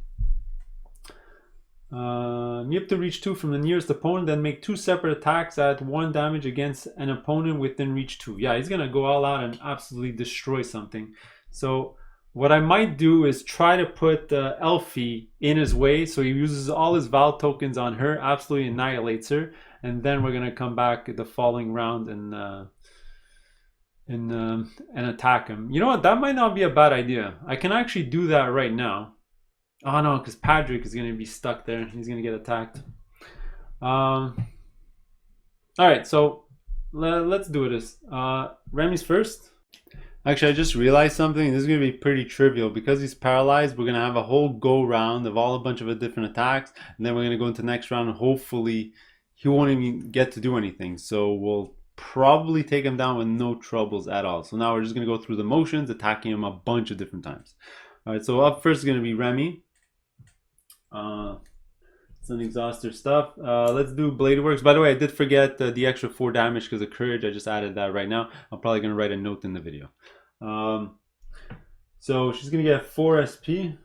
You have to reach 2 from the nearest opponent, then make 2 separate attacks at 1 damage against an opponent within reach 2. Yeah, he's going to go all out and absolutely destroy something. So... what I might do is try to put Elfie in his way, so he uses all his Val tokens on her, absolutely annihilates her, and then we're gonna come back the following round and attack him. You know what? That might not be a bad idea. I can actually do that right now. Oh no, because Patrick is gonna be stuck there. He's gonna get attacked. All right, so let's do this. Remy's first. Actually, I just realized something. This is going to be pretty trivial. Because he's paralyzed, we're going to have a whole go round of all a bunch of different attacks. And then we're going to go into the next round. And hopefully, he won't even get to do anything. So we'll probably take him down with no troubles at all. So now we're just going to go through the motions, attacking him a bunch of different times. All right, so up first is going to be Remy. Some exhauster stuff. Let's do Blade Works. By the way, I did forget the extra 4 damage because of Courage. I just added that right now. I'm probably going to write a note in the video. So she's going to get 4 SP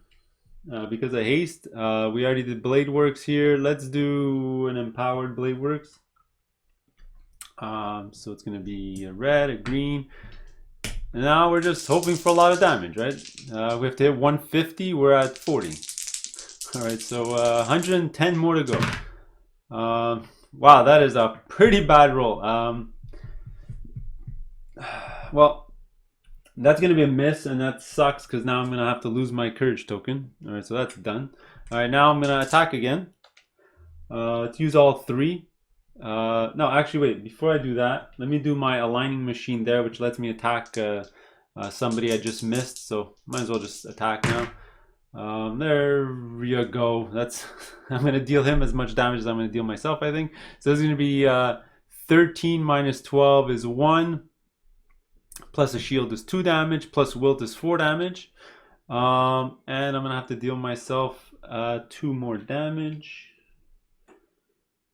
because of haste. We already did Blade Works here. Let's do an empowered Blade Works. So it's gonna be a red, a green, and now we're just hoping for a lot of damage, right? We have to hit 150. We're at 40. All right, so 110 more to go. Wow, that is a pretty bad roll. Well, that's going to be a miss, and that sucks because now I'm going to have to lose my courage token. All right, so that's done. All right, now I'm going to attack again. Let's use all three. No, actually, wait. Before I do that, let me do my aligning machine there, which lets me attack somebody I just missed. So might as well just attack now. There you go. That's I'm going to deal him as much damage as I'm going to deal myself, I think. So this is going to be 13 minus 12 is 1. Plus a shield is 2 damage. Plus wilt is 4 damage. And I'm going to have to deal myself 2 more damage.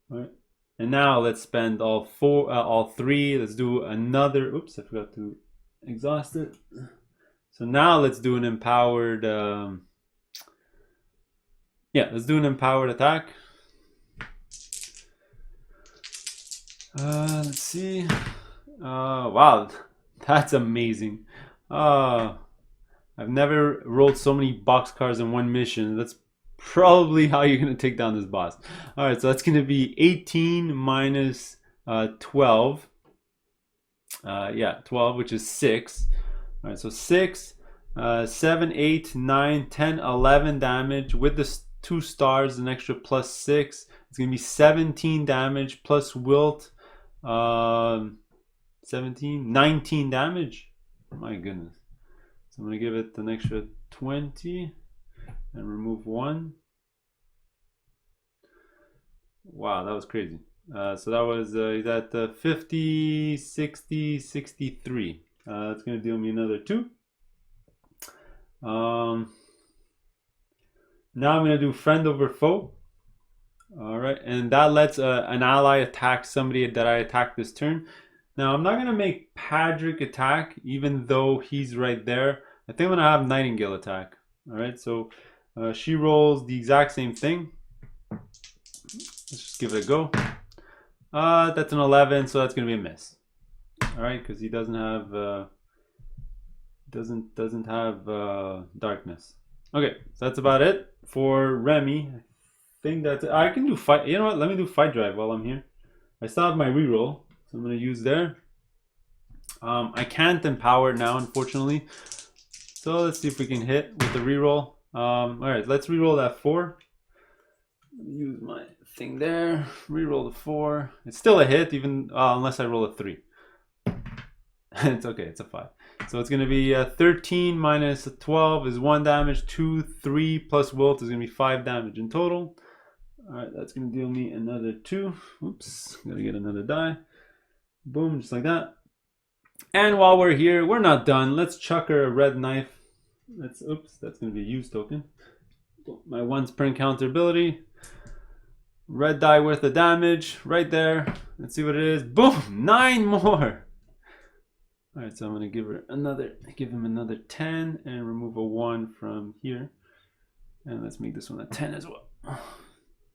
All right. And now let's spend all 3. Let's do another. Oops, I forgot to exhaust it. So now let's do an empowered. Yeah, let's do an empowered attack. Let's see. Wow, that's amazing. I've never rolled so many boxcars in one mission. That's probably how you're going to take down this boss. All right, so that's going to be 18 minus 12. Yeah, 12, which is 6. All right, so 6, 7, 8, 9, 10, 11 damage with the 2 stars, an extra plus 6. It's going to be 17 damage plus wilt. 17, 19 damage. My goodness. So I'm going to give it an extra 20 and remove 1. Wow, that was crazy. So that was he's at 50, 60, 63. That's going to deal me another 2. Now I'm going to do friend over foe. All right, and that lets an ally attack somebody that I attacked this turn. Now I'm not going to make Patrick attack, even though he's right there. I think I'm going to have Nightingale attack. All right, so she rolls the exact same thing. Let's just give it a go. That's an 11, so that's going to be a miss. All right, because he doesn't have doesn't have darkness. Okay, so that's about it for Remy. I think that I can do fight. You know what? Let me do fight drive while I'm here. I still have my reroll, so I'm going to use there. I can't empower now, unfortunately. So let's see if we can hit with the reroll. All right, let's reroll that 4. Use my thing there. Reroll the 4. It's still a hit, even unless I roll a 3. It's okay. It's a 5. So it's going to be 13 minus 12 is 1 damage. 2, 3 plus wilt is going to be 5 damage in total. All right, that's going to deal me another 2. Oops, got to get another die. Boom, just like that. And while we're here, we're not done. Let's chuck her a red knife. That's going to be a use token. My once per encounter ability. Red die worth of damage right there. Let's see what it is. Boom, 9 more. All right, so I'm going to give him another 10 and remove a 1 from here. And let's make this one a 10 as well.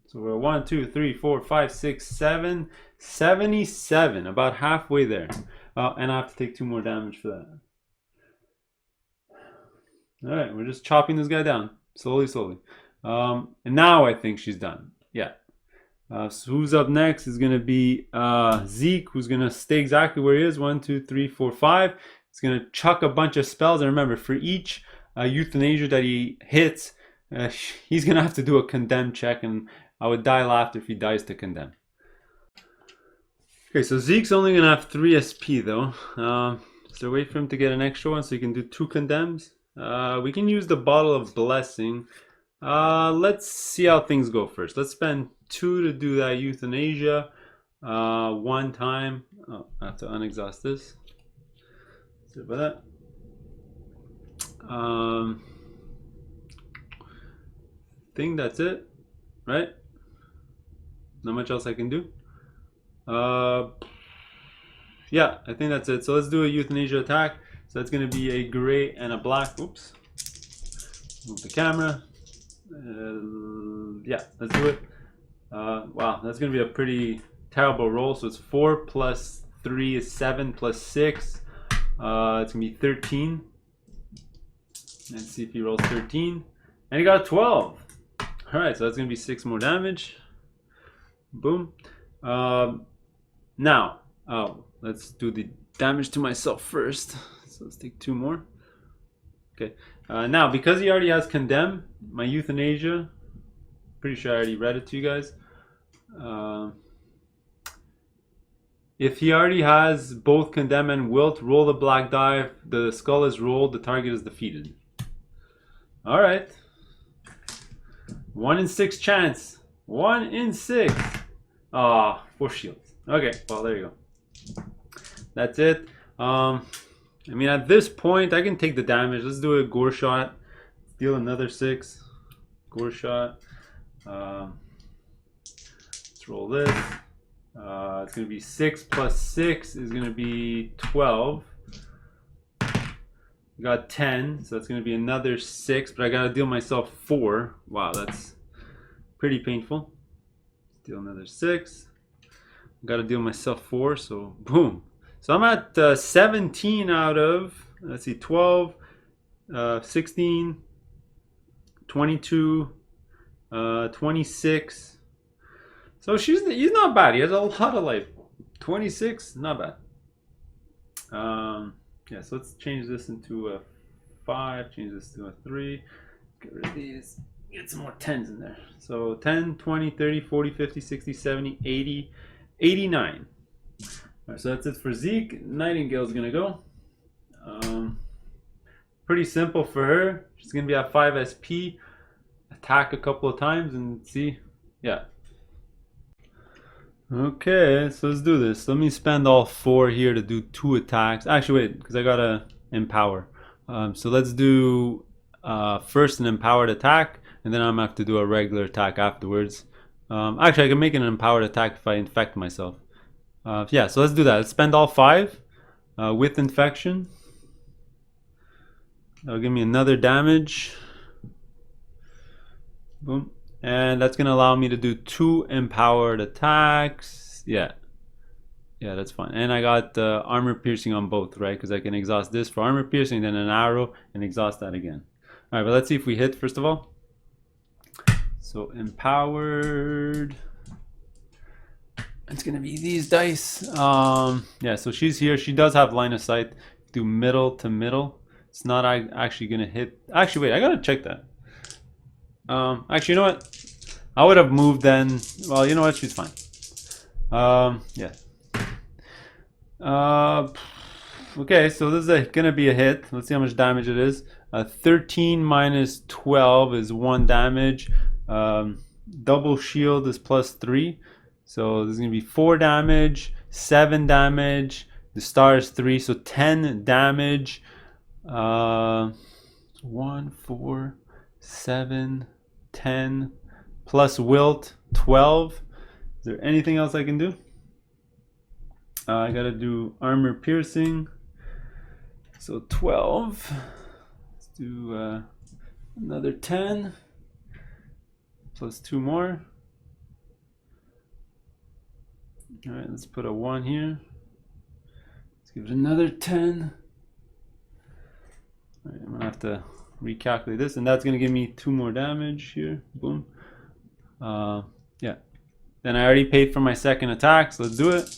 So we're 1, 2, 3, 4, 5, 6, 7, 77, about halfway there. And I have to take 2 more damage for that. All right, we're just chopping this guy down slowly. And now I think she's done. Yeah. So who's up next is going to be Zeke, who's going to stay exactly where he is. 1, 2, 3, 4, 5. He's going to chuck a bunch of spells. And remember, for each euthanasia that he hits, he's going to have to do a condemn check. And I would die laughter if he dies to condemn. Okay, so Zeke's only going to have 3 SP though. So wait for him to get an extra one so he can do 2 condemns. We can use the bottle of blessing. Let's see how things go first. Let's spend 2 to do that euthanasia. 1 time. Oh, I have to unexhaust this. Sorry about that. Think that's it, right? Not much else I can do. Yeah, I think that's it. So let's do a euthanasia attack. So that's going to be a gray and a black. Oops. Move the camera. Yeah, let's do it. Wow, that's going to be a pretty terrible roll. So it's 4 plus 3 is 7 plus 6. It's going to be 13. Let's see if he rolls 13. And he got 12. Alright, so that's going to be 6 more damage. Boom. Now, let's do the damage to myself first. So let's take 2 more. Okay. Now, because he already has Condemn, my Euthanasia, pretty sure I already read it to you guys. If he already has both Condemn and Wilt, roll the black die. If the skull is rolled, the target is defeated. Alright. 1 in 6 chance. 1 in 6. Ah, 4 shields. Okay, well, there you go. That's it. I mean, at this point, I can take the damage. Let's do a gore shot. Deal another 6. Gore shot. Let's roll this. It's going to be 6 plus 6 is going to be 12. Got 10, so that's going to be another 6, but I got to deal myself 4. Wow, that's pretty painful. Deal another 6. Got to deal myself 4, so boom. So I'm at 17 out of, let's see, 12, 16, 22, 26. So he's not bad. He has a lot of life. 26, not bad. Yeah, so let's change this into a 5, change this to a 3. Get rid of these. Get some more 10s in there. So 10, 20, 30, 40, 50, 60, 70, 80, 89. All right, so that's it for Zeke. Nightingale's going to go. Pretty simple for her. She's going to be at 5 SP. Attack a couple of times and see. Yeah. Okay, so let's do this. Let me spend all 4 here to do 2 attacks. Actually, wait, because I gotta empower. So let's do first an empowered attack, and then I'm gonna have to do a regular attack afterwards. Actually, I can make an empowered attack if I infect myself. Yeah, so let's do that. Let's spend all 5 with infection. That'll give me another damage. Boom. And that's going to allow me to do 2 empowered attacks. Yeah. Yeah, that's fine. And I got armor piercing on both, right? Because I can exhaust this for armor piercing, then an arrow, and exhaust that again. All right, but let's see if we hit first of all. So empowered. It's going to be these dice. Yeah, so she's here. She does have line of sight. Do middle to middle. It's not actually going to hit. Actually, wait, I got to check that. Actually, you know what? I would have moved then. Well, you know what? She's fine. Yeah. Okay, so this is gonna be a hit. Let's see how much damage it is. 13 minus 12 is 1 damage. Double shield is plus 3. So this is gonna be 4 damage, 7 damage. The star is 3, so 10 damage. 1, 4, 7, 10 plus wilt 12. Is there anything else I can do? I gotta do armor piercing, so 12. Let's do another 10 plus 2 more. All right, let's put a 1 here. Let's give it another 10. All right, I'm gonna have to recalculate this, and that's going to give me 2 more damage here. Boom. Yeah. Then I already paid for my second attack, so let's do it.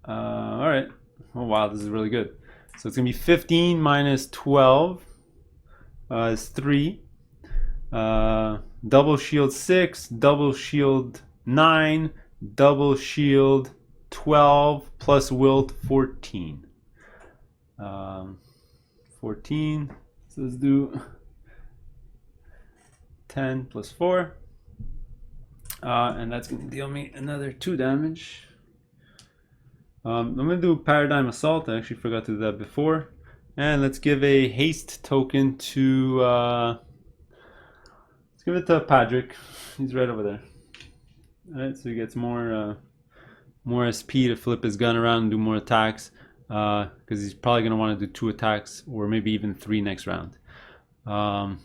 All right. Oh wow, this is really good. So it's going to be 15 minus 12 is 3. Double shield 6, double shield 9, double shield 12 plus wilt 14. 14. So let's do 10 plus 4. And that's going to deal me another 2 damage. I'm going to do Paradigm Assault. I actually forgot to do that before. And let's give a haste token to... let's give it to Patrick. He's right over there. Alright, so he gets more SP to flip his gun around and do more attacks. Because he's probably going to want to do 2 attacks or maybe even 3 next round. So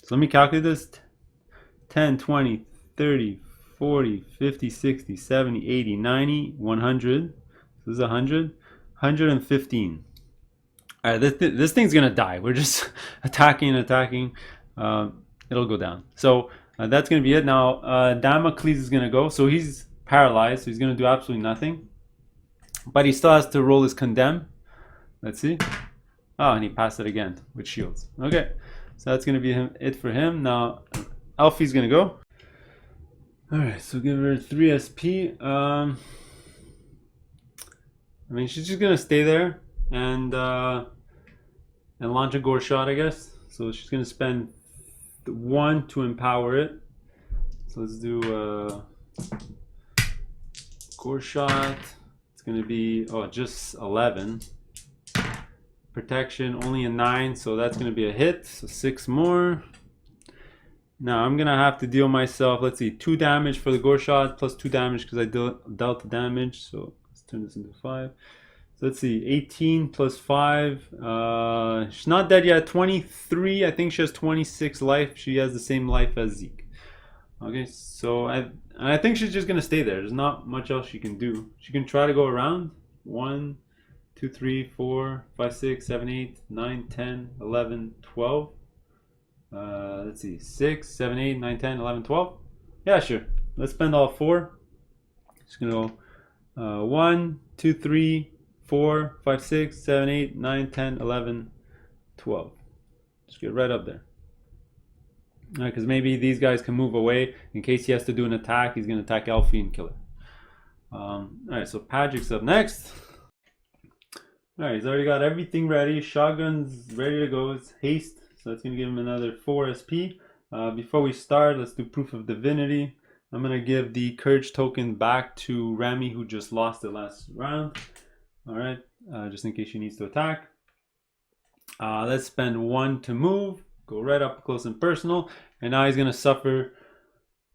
let me calculate this. 10, 20, 30, 40, 50, 60, 70, 80, 90, 100. This is 100, 115. All right, this thing's gonna die. We're just attacking and attacking. It'll go down. So that's gonna be it. Now Damocles is gonna go. So he's paralyzed. So he's gonna do absolutely nothing. But he still has to roll his condemn. Let's see. Oh, and he passed it again with shields. Okay, so that's gonna be it for him. Now Alfie's gonna go. All right, so give her 3 SP. I mean, she's just gonna stay there and launch a gore shot, I guess. So she's gonna spend 1 to empower it. So let's do gore shot. It's gonna be just 11. Protection only a 9, so that's gonna be a hit. So 6 more. Now I'm gonna have to deal myself, let's see, 2 damage for the gore shot plus 2 damage because I dealt the damage. So let's turn this into 5. So let's see, 18 plus 5. She's not dead yet. 23. I think she has 26 life. She has the same life as Zeke. Okay, so I think she's just gonna stay there. There's not much else she can do. She can try to go around. 1, 2, 3, 4, 5, 6, 7, 8, 9, 10, 11, 12. Let's see, 6, 7, 8, 9, 10, 11, 12. Yeah, sure. Let's spend all 4. Just gonna go 1, 2, 3, 4, 5, 6, 7, 8, 9, 10, 11, 12. Just get right up there. Because maybe these guys can move away in case he has to do an attack. He's gonna attack Alfie and kill her. Alright, so Patrick's up next. Alright, he's already got everything ready. Shotgun's ready to go. It's haste. So that's going to give him another 4 SP. Before we start, let's do Proof of Divinity. I'm going to give the Courage token back to Remy, who just lost it last round. Alright, just in case she needs to attack. Let's spend 1 to move. Go right up close and personal. And now he's going to suffer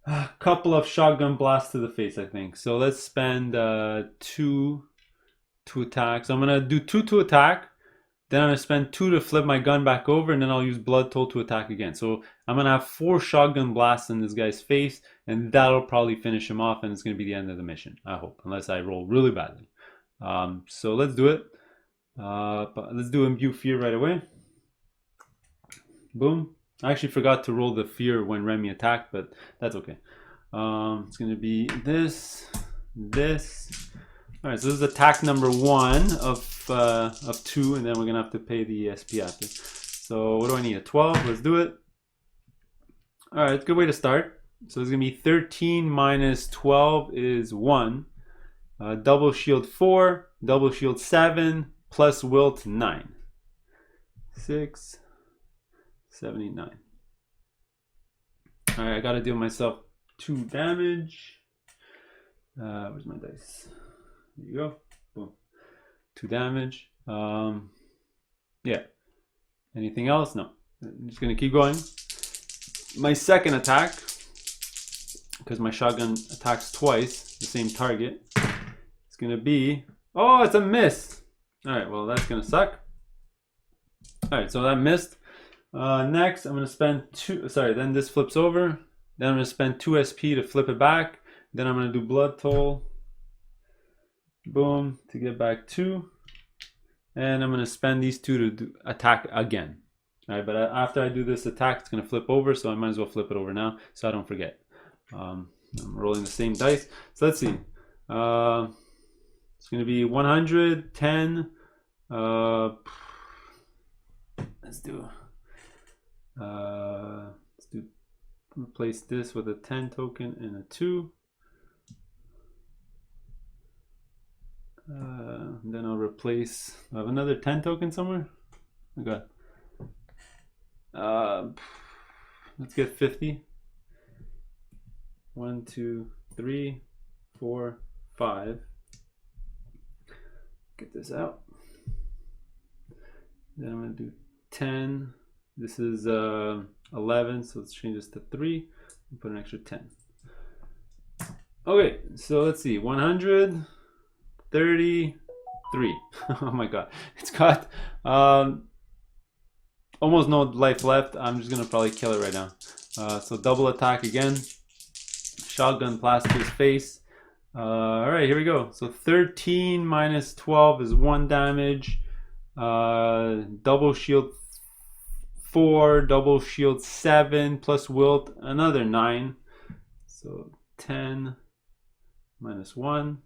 a couple of shotgun blasts to the face, I think. So let's spend 2 to attack. So I'm going to do 2 to attack. Then I'm going to spend 2 to flip my gun back over, and then I'll use Blood Toll to attack again. So I'm going to have 4 shotgun blasts in this guy's face, and that'll probably finish him off, and it's going to be the end of the mission, I hope, unless I roll really badly. So let's do it. But let's do Imbue Fear right away. Boom. I actually forgot to roll the Fear when Remy attacked, but that's okay. It's going to be this. All right, so this is attack number 1 of 2, and then we're gonna have to pay the SP after. So what do I need? A 12. Let's do it. All right, good way to start. So it's gonna be 13 minus 12 is 1. Double shield 4, double shield 7, plus wilt 9. 6, 7, 8, 9. All right, I gotta deal myself 2 damage. Where's my dice? There you go. Boom. 2 damage. Yeah. Anything else? No. I'm just gonna keep going. My second attack, because my shotgun attacks twice the same target, it's gonna be, oh, it's a miss. All right, well that's gonna suck. All right, so that missed. Next, I'm gonna spend 2. Sorry, then this flips over. Then I'm gonna spend 2 SP to flip it back. Then I'm gonna do Blood Toll. Boom, to get back 2. And I'm going to spend these 2 to attack again. All right, but after I do this attack, it's going to flip over, so I might as well flip it over now so I don't forget. I'm rolling the same dice. So let's see. It's going to be 110. Let's do replace this with a 10 token and a 2. Then I'll replace. I have another 10 token somewhere. Okay. Let's get 50. 1, 2, 3, 4, 5. Get this out. Then I'm gonna do 10. This is 11, so let's change this to 3 and put an extra 10. Okay, so let's see. 133. Oh my god, it's got almost no life left. I'm just gonna probably kill it right now. So double attack again. shotgun blast to his face. All right, here we go. So 13 minus 12 is 1 damage. Double shield 4, double shield 7, plus wilt another 9. So 10 minus 1.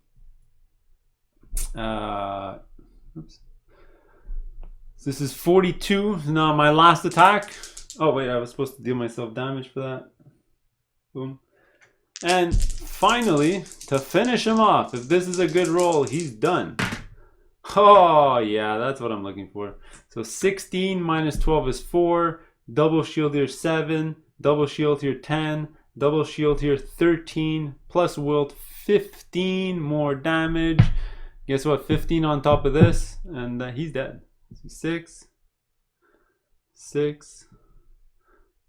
Oops. So this is 42. Now my last attack. Oh wait, I was supposed to deal myself damage for that. Boom. And finally, to finish him off, if this is a good roll, he's done. Oh yeah, that's what I'm looking for. So 16 minus 12 is 4. Double shield here 7. Double shield here 10. Double shield here 13. Plus wilt 15 more damage. Guess what? 15 on top of this, and he's dead. So 6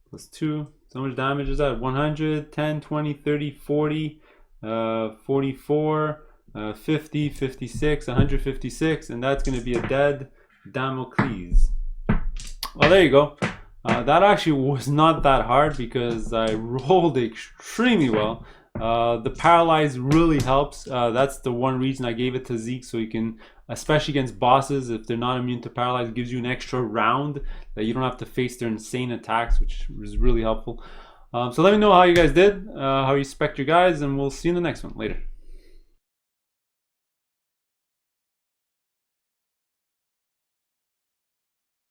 plus 2. So much damage is that? 100, 10, 20, 30, 40, 44, 50, 56, 156, and that's going to be a dead Damocles. Well, there you go. That actually was not that hard because I rolled extremely well. The paralyze really helps. That's the one reason I gave it to Zeke, so you can, especially against bosses, if they're not immune to paralyze, it gives you an extra round that you don't have to face their insane attacks, which is really helpful. So let me know how you guys did, how you spec your guys, and we'll see you in the next one. Later.